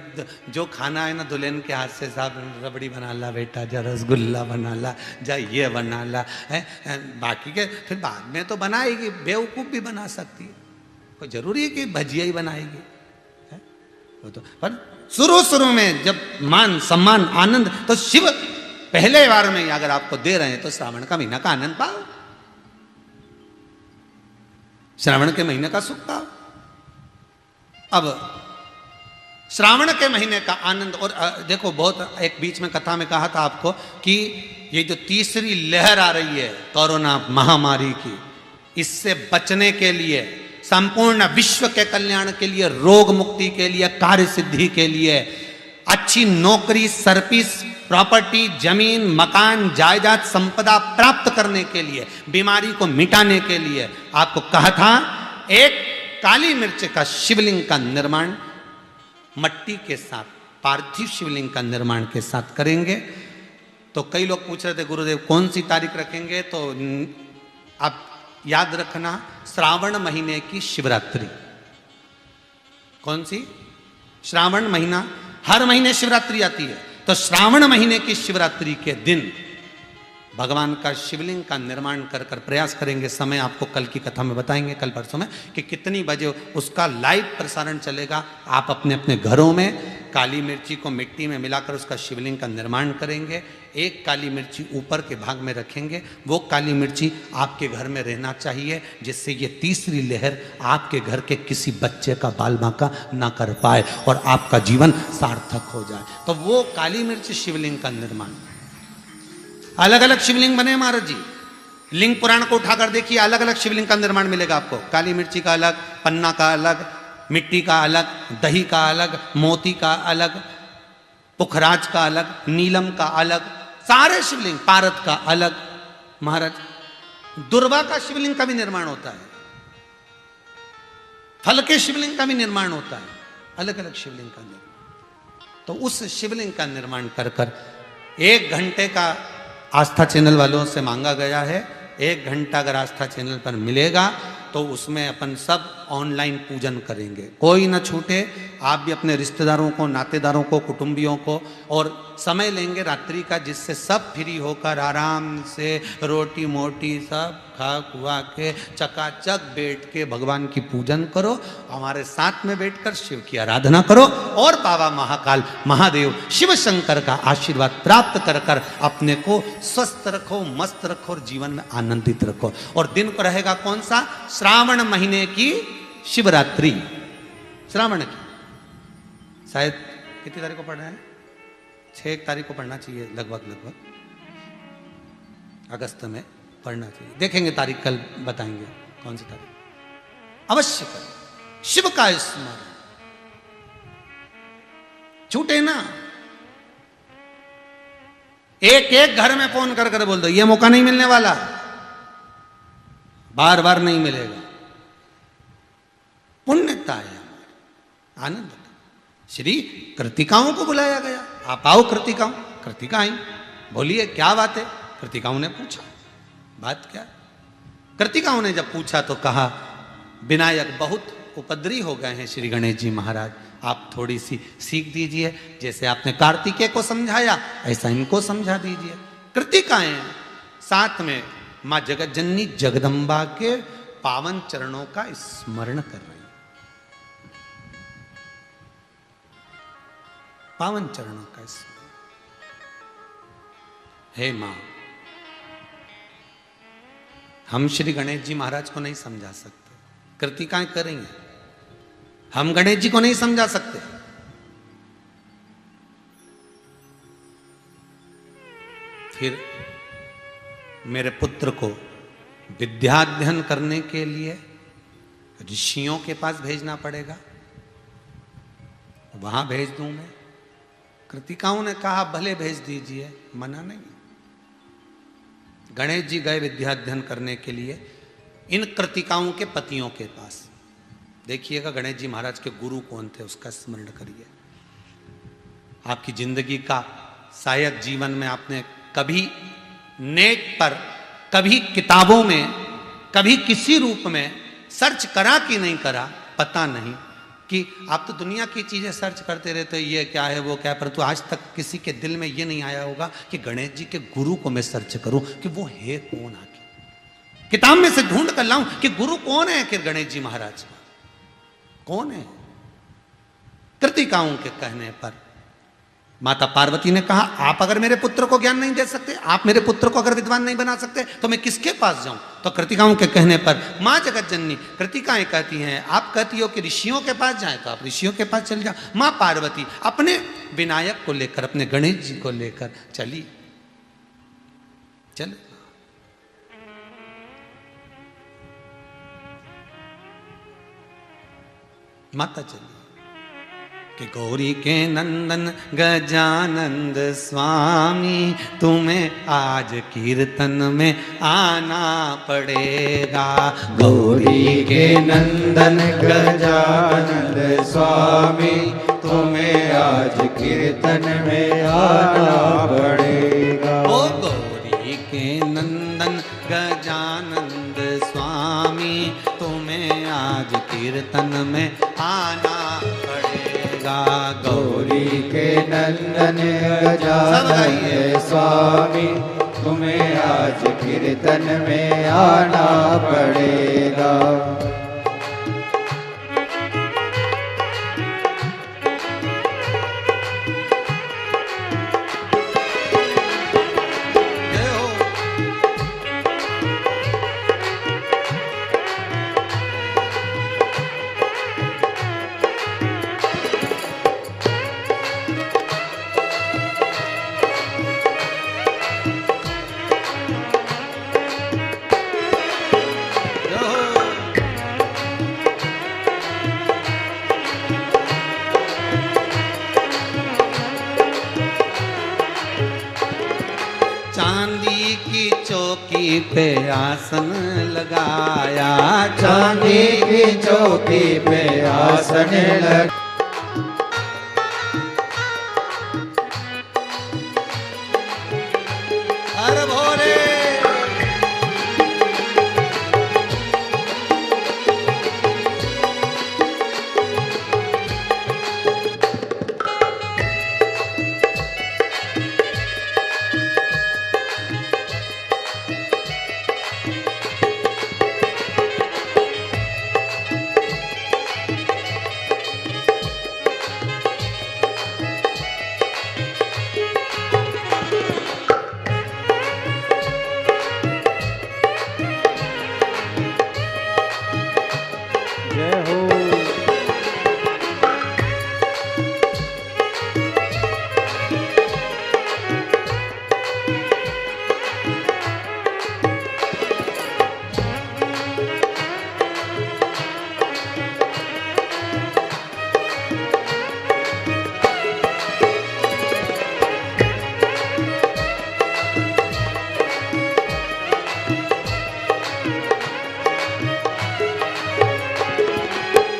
जो खाना है ना, दुल्हन के हाथ से, साहब रबड़ी बना ला बेटा, जा रसगुल्ला बना ला, जा ये बना ला है, बाकी के फिर बाद में तो बनाएगी, बेवकूफ़ भी बना सकती है, कोई जरूरी है कि भजिया ही बनाएगी है? वो तो पर शुरू में जब मान सम्मान आनंद, तो शिव पहले बार में अगर आपको दे रहे हैं तो श्रावण का महीना का आनंद पाओ, श्रावण के महीने का सुख पाओ। अब श्रावण के महीने का आनंद, और देखो बहुत एक बीच में कथा में कहा था आपको कि ये जो तीसरी लहर आ रही है कोरोना महामारी की, इससे बचने के लिए, संपूर्ण विश्व के कल्याण के लिए, रोग मुक्ति के लिए, कार्य सिद्धि के लिए, अच्छी नौकरी, सर्विस, प्रॉपर्टी, जमीन, मकान, जायदाद, संपदा प्राप्त करने के लिए, बीमारी को मिटाने के लिए आपको कहा था एक काली मिर्च का शिवलिंग का निर्माण मट्टी के साथ, पार्थिव शिवलिंग का निर्माण के साथ करेंगे। तो कई लोग पूछ रहे थे गुरुदेव कौन सी तारीख रखेंगे, तो आप याद रखना श्रावण महीने की शिवरात्रि। कौन सी? श्रावण महीना, हर महीने शिवरात्रि आती है, तो श्रावण महीने की शिवरात्रि के दिन भगवान का शिवलिंग का निर्माण कर प्रयास करेंगे। समय आपको कल की कथा में बताएंगे, कल परसों में, कि कितनी बजे उसका लाइव प्रसारण चलेगा। आप अपने अपने घरों में काली मिर्ची को मिट्टी में मिलाकर उसका शिवलिंग का निर्माण करेंगे। एक काली मिर्ची ऊपर के भाग में रखेंगे, वो काली मिर्ची आपके घर में रहना चाहिए, जिससे ये तीसरी लहर आपके घर के किसी बच्चे का बाल बांका ना कर पाए और आपका जीवन सार्थक हो जाए। तो वो काली मिर्च शिवलिंग का निर्माण, अलग अलग शिवलिंग बने महाराज जी। लिंग पुराण को उठाकर देखिए, अलग अलग शिवलिंग का निर्माण मिलेगा आपको। काली मिर्ची का अलग, पन्ना का अलग, मिट्टी का अलग, दही का अलग, मोती का अलग, पुखराज का अलग, नीलम का अलग, सारे शिवलिंग, पारद का अलग। महाराज दुर्वा का शिवलिंग का भी निर्माण होता है, फल के शिवलिंग का भी निर्माण होता है, अलग अलग शिवलिंग का निर्माण। तो उस शिवलिंग का निर्माण कर 1 घंटे का आस्था चैनल वालों से मांगा गया है। 1 घंटा अगर आस्था चैनल पर मिलेगा तो उसमें अपन सब ऑनलाइन पूजन करेंगे, कोई ना छूटे। आप भी अपने रिश्तेदारों को, नातेदारों को, कुटुंबियों को, और समय लेंगे रात्रि का जिससे सब फ्री होकर आराम से रोटी मोटी सब खा खुआ के चकाचक बैठ के भगवान की पूजन करो। हमारे साथ में बैठकर शिव की आराधना करो और बाबा महाकाल महादेव शिव शंकर का आशीर्वाद प्राप्त कर कर अपने को स्वस्थ रखो, मस्त रखो और जीवन में आनंदित रखो। और दिन को रहेगा कौन सा? श्रावण महीने की शिवरात्रि, श्रावण की शायद कितनी तारीख को पढ़ना है? 6 तारीख को पढ़ना चाहिए लगभग अगस्त में पढ़ना चाहिए। देखेंगे तारीख, कल बताएंगे कौन सी तारीख। अवश्य करें शिव का स्मरण, छूटे ना। एक एक घर में फोन कर कर बोल दो, ये मौका नहीं मिलने वाला, बार बार नहीं मिलेगा। पुण्यता है, आनंद। श्री कृतिकाओं को बुलाया गया, आप आओ कृतिकाओं। कृतिका आई, बोलिए क्या बात है? कृतिकाओं ने पूछा, बात क्या? कृतिकाओं ने जब पूछा तो कहा, विनायक बहुत उपद्री हो गए हैं श्री गणेश जी महाराज, आप थोड़ी सी सीख दीजिए, जैसे आपने कार्तिकेय को समझाया ऐसा इनको समझा दीजिए। कृतिकाएं साथ में मां जगत जननी जगदम्बा के पावन चरणों का स्मरण कर रही, पावन चरणों का स्मरण। हे मां, हम श्री गणेश जी महाराज को नहीं समझा सकते, कृतिकाएं करेंगे, हम गणेश जी को नहीं समझा सकते। फिर मेरे पुत्र को विद्याध्ययन करने के लिए ऋषियों के पास भेजना पड़ेगा, वहां भेज दूं मैं। कृतिकाओं ने कहा भले भेज दीजिए, मना नहीं। गणेश जी गए विद्याध्ययन करने के लिए इन कृतिकाओं के पतियों के पास। देखिएगा गणेश जी महाराज के गुरु कौन थे, उसका स्मरण करिए। आपकी जिंदगी का शायद जीवन में आपने कभी नेट पर, कभी किताबों में, कभी किसी रूप में सर्च करा कि नहीं करा, पता नहीं। कि आप तो दुनिया की चीजें सर्च करते रहते हो, ये क्या है वो क्या है, परंतु आज तक किसी के दिल में ये नहीं आया होगा कि गणेश जी के गुरु को मैं सर्च करूं कि वो है कौन, आके किताब में से ढूंढ कर लाऊं कि गुरु कौन है आखिर गणेश जी महाराज का, कौन है। कृतिकाओं के कहने पर माता पार्वती ने कहा, आप अगर मेरे पुत्र को ज्ञान नहीं दे सकते, आप मेरे पुत्र को अगर विद्वान नहीं बना सकते, तो मैं किसके पास जाऊं। तो कृतिकाओं के कहने पर मां जगत जननी, कृतिकाएं कहती हैं, आप कहती हो कि ऋषियों के पास जाएं, तो आप ऋषियों के पास चल जाओ। मां पार्वती अपने विनायक को लेकर, अपने गणेश जी को लेकर चली, चल माता चली कि गौरी के नंदन गजानंद स्वामी, तुम्हें आज कीर्तन में आना पड़ेगा। गौरी के नंदन गजानंद स्वामी, तुम्हें आज कीर्तन में आना पड़ेगा। ओ गौरी के नंदन गजानंद स्वामी, तुम्हें आज कीर्तन में आना पड़ेगा। गौरी के नंदन गजानंद स्वामी, तुम्हें आज कीर्तन में आना पड़ेगा। चांदी की चौकी पे आसन लगाया, चांदी की चौकी पे आसन लगा। हर भोले जय हो।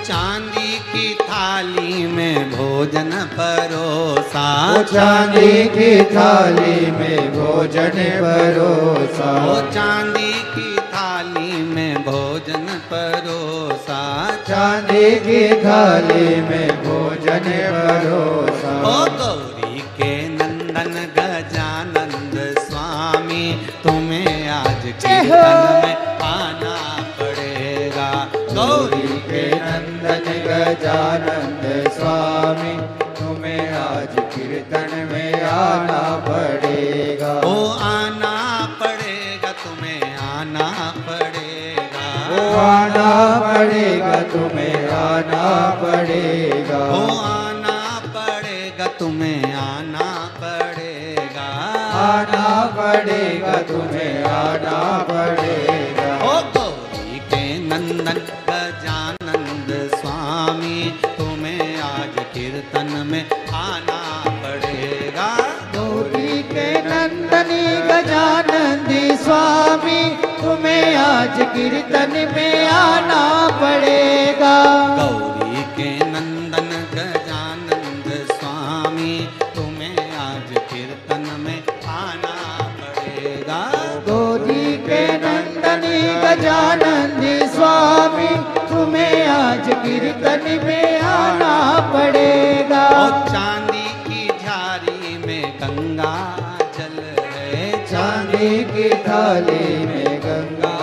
चांदी की थाली में भोजन परोसा, चांदी की थाली में भोजन परोसा, ओ चांदी की थाली में भोजन परोसा, चांदी की थाली में भोजन परोसा। ओ गौरी के नंदन गजानंद स्वामी तुम्हें आज कीर्तन में आना पड़ेगा। गौरी के नंदन गजानंद स्वामी तुम्हें आज कीर्तन में आना पड़ेगा। ओ आना पड़ेगा तुम्हें आना पड़ेगा, ओ आना पड़ेगा तुम्हें आना पड़ेगा, ओ आना पड़ेगा तुम्हें आना पड़ेगा, आना पड़ेगा तुम्हें आना पड़ेगा। ओ गौरी के नंदन गजानंद स्वामी तुम्हें आज कीर्तन में आना पड़ेगा। गौरी के नंदनी गजानंदी स्वामी तुम्हें आज कीर्तन में आना पड़ेगा। गौरी के नंदन गजानंद स्वामी तुम्हें आज कीर्तन में आना पड़ेगा। गौरी के नंदनी गजानंदी स्वामी तुम्हें आज कीर्तन में आना पड़ेगा। और चांदी की झारी में गंगा जल है, चांदी की थाली में गंगा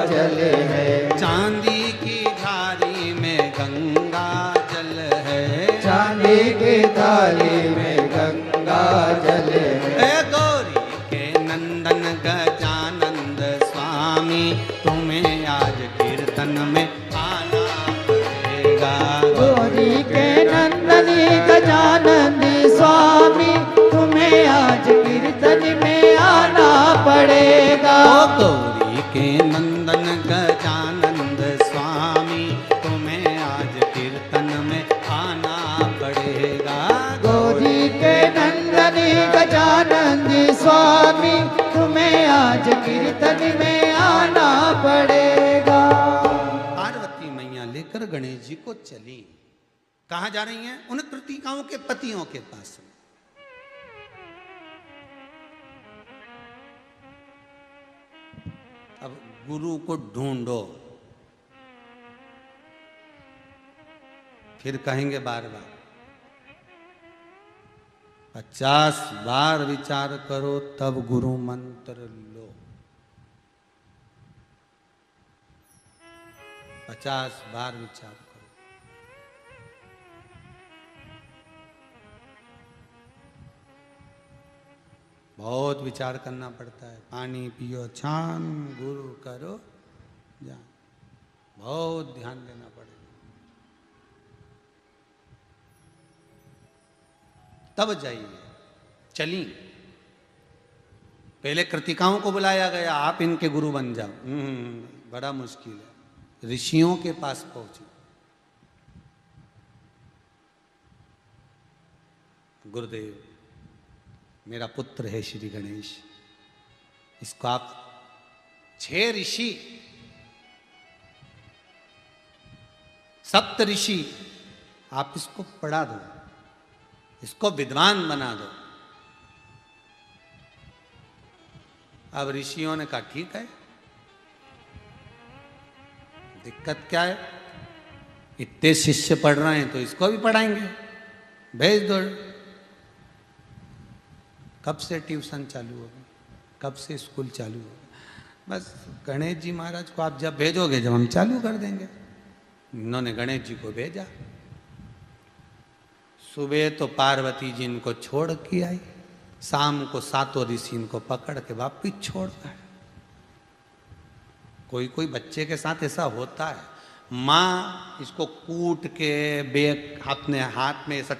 जल है, चांदी की झारी में गंगा जल है, चांदी की थाली में गंगा जल है। ए गौरी के नंदन गजानंद स्वामी तुम्हें आज कीर्तन में आना पड़ेगा। गौरी के नंदनी गजानंदी स्वामी तुम्हें आज कीर्तन में आना पड़ेगा। ओ गौरी के नंदन गजानंद स्वामी तुम्हें आज कीर्तन में आना पड़ेगा। गौरी के नंदनी गजानंदी स्वामी तुम्हें आज कीर्तन में आना पड़ेगा। पार्वती मैया लेकर गणेश जी को चली। कहाँ जा रही हैं? उन कृतिकाओं के पतियों के पास। अब गुरु को ढूंढो, फिर कहेंगे बार बार। 50 बार विचार करो तब गुरु मंत्र लो। 50 बार विचार करो। बहुत विचार करना पड़ता है। पानी पियो छान, गुरु करो जान, बहुत ध्यान देना पड़ेगा, तब जाइए। चली, पहले कृतिकाओं को बुलाया गया, आप इनके गुरु बन जाओ। बड़ा मुश्किल है। ऋषियों के पास पहुंचे। गुरुदेव, मेरा पुत्र है श्री गणेश, इसको आप 6 ऋषि, 7 ऋषि, आप इसको पढ़ा दो, इसको विद्वान बना दो। अब ऋषियों ने कहा ठीक है, दिक्कत क्या है? इतने शिष्य पढ़ रहे हैं तो इसको भी पढ़ाएंगे, भेज दो। कब से ट्यूशन चालू होगी, कब से स्कूल चालू होगा? बस गणेश जी महाराज को आप जब भेजोगे, जब हम चालू कर देंगे। इन्होंने गणेश जी को भेजा। सुबह तो पार्वती जी इनको छोड़ के आई, शाम को 7 ऋषि इनको पकड़ के वापिस छोड़ गए। कोई कोई बच्चे के साथ ऐसा होता है, माँ इसको कूट के बेग अपने हाथ में ऐसा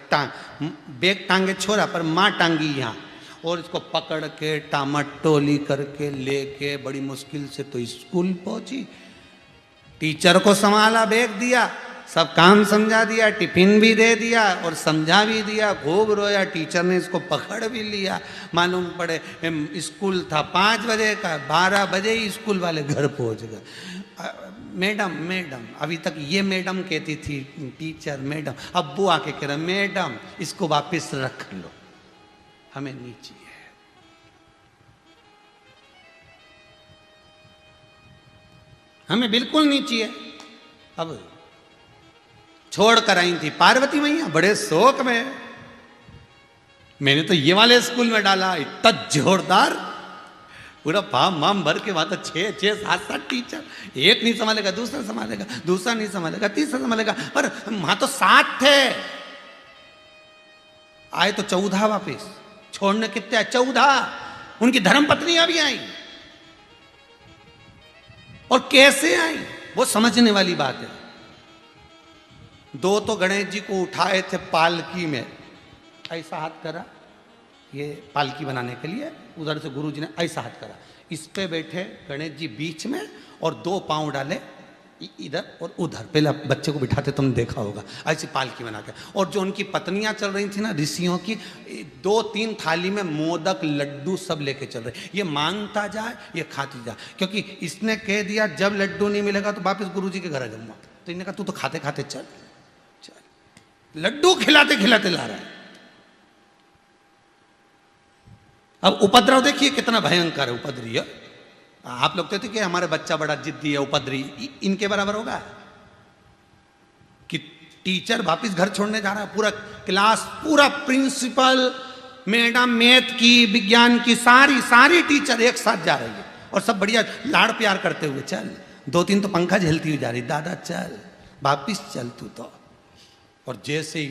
बेग टांगे छोड़ा, पर माँ टांगी यहाँ, और इसको पकड़ के टामटोली करके लेके बड़ी मुश्किल से तो स्कूल पहुंची। टीचर को संभाला, बैग दिया, सब काम समझा दिया, टिफिन भी दे दिया और समझा भी दिया। खूब रोया, टीचर ने इसको पकड़ भी लिया। मालूम पड़े स्कूल था 5 बजे का, 12 बजे ही स्कूल वाले घर पहुंच गए। मैडम मैडम, अभी तक ये मैडम कहती थी, टीचर मैडम, अब वो आके कह रहा मैडम इसको वापस रख लो, हमें नहीं चाहिए। हमें बिल्कुल नहीं चाहिए। अब छोड़ कर आई थी पार्वती मैया बड़े शौक में, मैंने तो ये वाले स्कूल में डाला, इतना जोरदार, पूरा फार्म वाम भर के वहां तो 6 7 7 टीचर, एक नहीं संभालेगा दूसरा संभालेगा, दूसरा नहीं संभालेगा तीसरा संभालेगा, पर वहां तो 7 थे। आए तो 14 वापिस, छोड़ने कितने 14, उनकी धर्मपत्नियां भी आई। और कैसे आई वो समझने वाली बात है। 2 तो गणेश जी को उठाए थे पालकी में, ऐसा हाथ करा ये पालकी बनाने के लिए, उधर से गुरु जी ने ऐसा हाथ करा, इस पे बैठे गणेश जी बीच में और 2 पांव डाले इधर और उधर। पहले बच्चे को बिठाते तुमने देखा होगा, ऐसी पालकी बना के। और जो उनकी पत्नियां चल रही थी ना ऋषियों की, 2-3 थाली में मोदक लड्डू सब लेके चल रहे। ये मांगता जाए, ये खाती जाए, क्योंकि इसने कह दिया जब लड्डू नहीं मिलेगा तो वापस गुरु जी के घर आ जाऊंगा। तो इन्होंने कहा तू तो खाते खाते चल, लड्डू खिलाते खिलाते ला रहा है। अब उपद्रव देखिए कितना भयंकर है उपद्रवी। आप लोग कहते कि हमारे बच्चा बड़ा जिद्दी है उपद्रवी, इनके बराबर होगा कि टीचर वापिस घर छोड़ने जा रहा है, पूरा क्लास, पूरा प्रिंसिपल, मैडम, मैथ की, विज्ञान की, सारी टीचर एक साथ जा रही है और सब बढ़िया लाड़ प्यार करते हुए, चल 2-3 तो पंखा झेलती हुई जा रही, दादा चल वापिस चल तू तो। और जैसे ही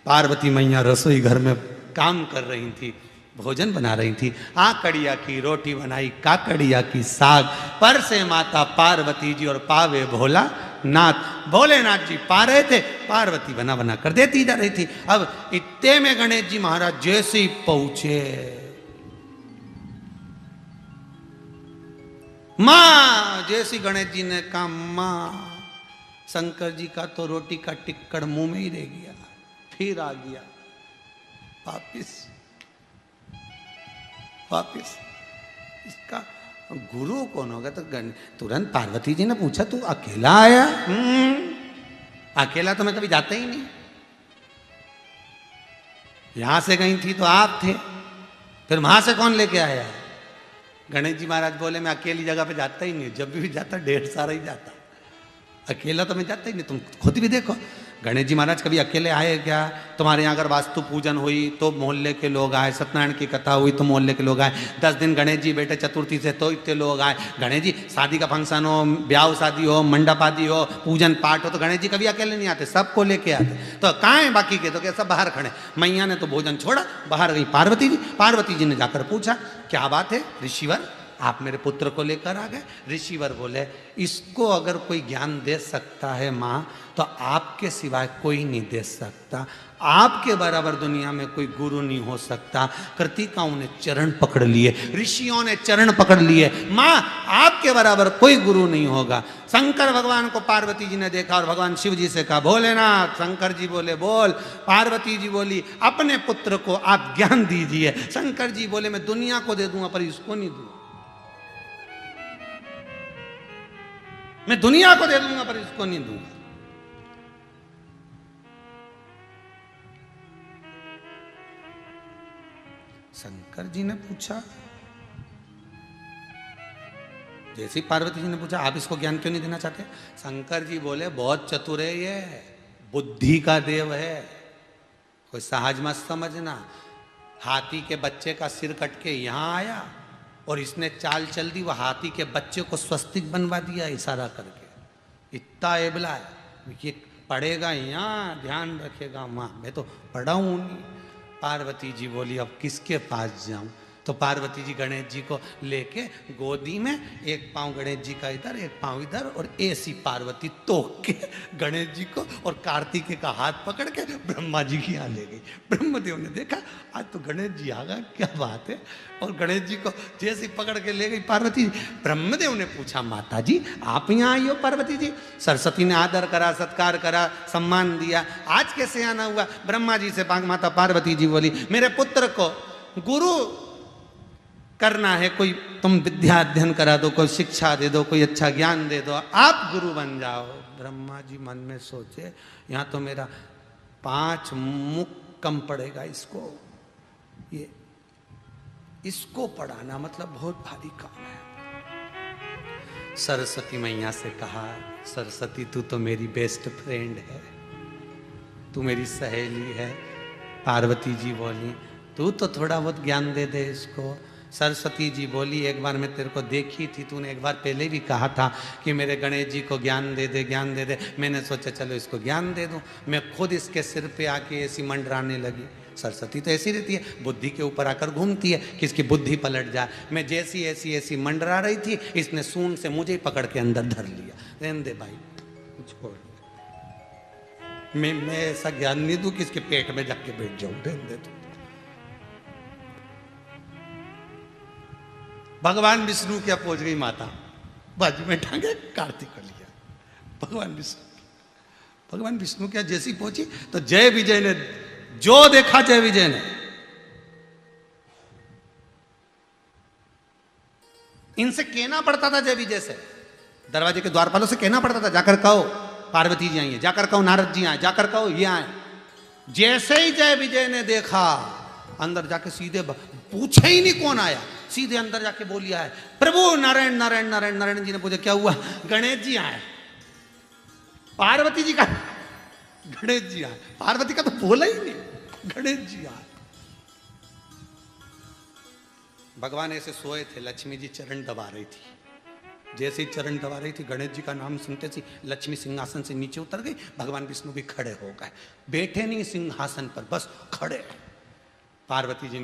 पार्वती मैया रसोई घर में काम कर रही थी, भोजन बना रही थी, आकड़िया की रोटी बनाई, काकड़िया की साग, पर से माता पार्वती जी और पावे भोला नाथ। भोलेनाथ जी पा रहे थे, पार्वती बना बना कर देती जा रही थी। अब इतने में गणेश जी महाराज जैसे ही पहुंचे, मां, जैसे गणेश जी ने कहा मां, शंकर जी का तो रोटी का टिक्कड़ मुंह में ही रह गया, फिर आ गया वापिस। इसका गुरु कौन होगा? तो तुरंत पार्वती जी ने पूछा तू अकेला आया? अकेला तो मैं कभी जाता ही नहीं, यहां से गई थी तो आप थे, फिर वहां से कौन लेके आया? गणेश जी महाराज बोले मैं अकेली जगह पे जाता ही नहीं, जब भी जाता 1.5 साल ही जाता, अकेला तो मैं जाता ही नहीं। तुम खुद भी देखो, गणेश जी महाराज कभी अकेले आए क्या? तुम्हारे यहाँ अगर वास्तु पूजन हुई तो मोहल्ले के लोग आए, सत्यनारायण की कथा हुई तो मोहल्ले के लोग आए, 10 दिन गणेश जी बैठे चतुर्थी से तो इतने लोग आए। गणेश जी शादी का फंक्शन हो, ब्याह शादी हो, मंडप आदि हो, पूजन पाठ हो, तो गणेश जी कभी अकेले नहीं आते, सबको लेके आते। तो कहाँ है बाकी के? तो क्या सब बाहर खड़े। मैया ने तो भोजन छोड़ा, बाहर गई पार्वती जी। पार्वती जी ने जाकर पूछा क्या बात है ऋषिवर, आप मेरे पुत्र को लेकर आ गए? ऋषिवर बोले इसको अगर कोई ज्ञान दे सकता है माँ, तो आपके सिवाय कोई नहीं दे सकता, आपके बराबर दुनिया में कोई गुरु नहीं हो सकता। कृतिकाओं ने चरण पकड़ लिए, ऋषियों ने चरण पकड़ लिए, माँ आपके बराबर कोई गुरु नहीं होगा। शंकर भगवान को पार्वती जी ने देखा और भगवान शिव जी से कहा भोलेनाथ। शंकर जी बोले बोल। पार्वती जी बोली अपने पुत्र को आप ज्ञान दीजिए। शंकर जी बोले मैं दुनिया को दे दूंगा पर इसको नहीं दूंगा, मैं दुनिया को दे दूंगा पर इसको नहीं दूंगा। शंकर जी ने पूछा, जैसे पार्वती जी ने पूछा आप इसको ज्ञान क्यों नहीं देना चाहते? शंकर जी बोले बहुत चतुर है ये, बुद्धि का देव है, कोई सहज मत समझना। हाथी के बच्चे का सिर कट के यहां आया और इसने चाल चल दी, वह हाथी के बच्चे को स्वस्तिक बनवा दिया इशारा करके। इतना एबला है, ये पढ़ेगा यहाँ, ध्यान रखेगा। माँ मैं तो पढ़ा हूँ नहीं। पार्वती जी बोली अब किसके पास जाऊं? तो पार्वती जी गणेश जी को लेके गोदी में, एक पांव गणेश जी का इधर, एक पांव इधर, और ऐसी पार्वती तोक के गणेश जी को और कार्तिकेय का हाथ पकड़ के ब्रह्मा जी की यहाँ ले गई। ब्रह्मदेव ने देखा आज तो गणेश जी आ गए, क्या बात है, और गणेश जी को जैसे पकड़ के ले गई पार्वती। ब्रह्मदेव ने पूछा माता जी आप यहाँ आई हो पार्वती जी? सरस्वती ने आदर करा, सत्कार करा, सम्मान दिया, आज कैसे आना हुआ? ब्रह्मा जी से माता पार्वती जी बोली मेरे पुत्र को गुरु करना है, कोई तुम विद्या अध्ययन करा दो, कोई शिक्षा दे दो, कोई अच्छा ज्ञान दे दो, आप गुरु बन जाओ। ब्रह्मा जी मन में सोचे यहाँ तो मेरा 5 मुख कम पड़ेगा, इसको पढ़ाना मतलब बहुत भारी काम है। सरस्वती मैया से कहा सरस्वती तू तो मेरी बेस्ट फ्रेंड है, तू मेरी सहेली है। पार्वती जी बोली तू तो थोड़ा बहुत ज्ञान दे दे इसको। सरस्वती जी बोली एक बार मैं तेरे को देखी थी, तूने एक बार पहले भी कहा था कि मेरे गणेश जी को ज्ञान दे दे, ज्ञान दे दे। मैंने सोचा चलो इसको ज्ञान दे दूं। मैं खुद इसके सिर पे आके ऐसी मंडराने लगी। सरस्वती तो ऐसी रहती है, बुद्धि के ऊपर आकर घूमती है कि इसकी बुद्धि पलट जाए। मैं जैसी ऐसी मंडरा रही थी, इसने सूंड से मुझे ही पकड़ के अंदर धर लिया। रहने दे भाई, छोड़, मैं ऐसा ज्ञान नहीं दूं कि इसके पेट में जाके बैठ जाऊं। रहने दे तू। भगवान विष्णु क्या पहुंच गई माता, बाजू में टांगे कार्तिक कर लिया। भगवान विष्णु क्या जैसी पहुंची तो जय विजय ने जो देखा, जय विजय ने इनसे कहना पड़ता था, जय विजय से दरवाजे के द्वारपालों से कहना पड़ता था जाकर कहो पार्वती जी आई है, जाकर कहो नारद जी आए, जाकर कहो ये आए। जैसे ही जय विजय ने देखा अंदर जाके सीधे पूछे ही नहीं कौन आया, सीधे अंदर जाके बोलिया है प्रभु नारायण नारायण नारायण। नारायण जी ने पूछा क्या हुआ? गणेश जी आए। पार्वती जी का गणेश जी आए, पार्वती का तो बोला ही नहीं, गणेश जी आए। भगवान ऐसे सोए थे, लक्ष्मी जी चरण दबा रही थी। जैसे ही चरण दबा रही थी गणेश जी का नाम सुनते सी लक्ष्मी सिंहासन से नीचे उतर गई। भगवान विष्णु भी खड़े हो गए, बैठे नहीं सिंहासन पर, बस खड़े। पार्वती जी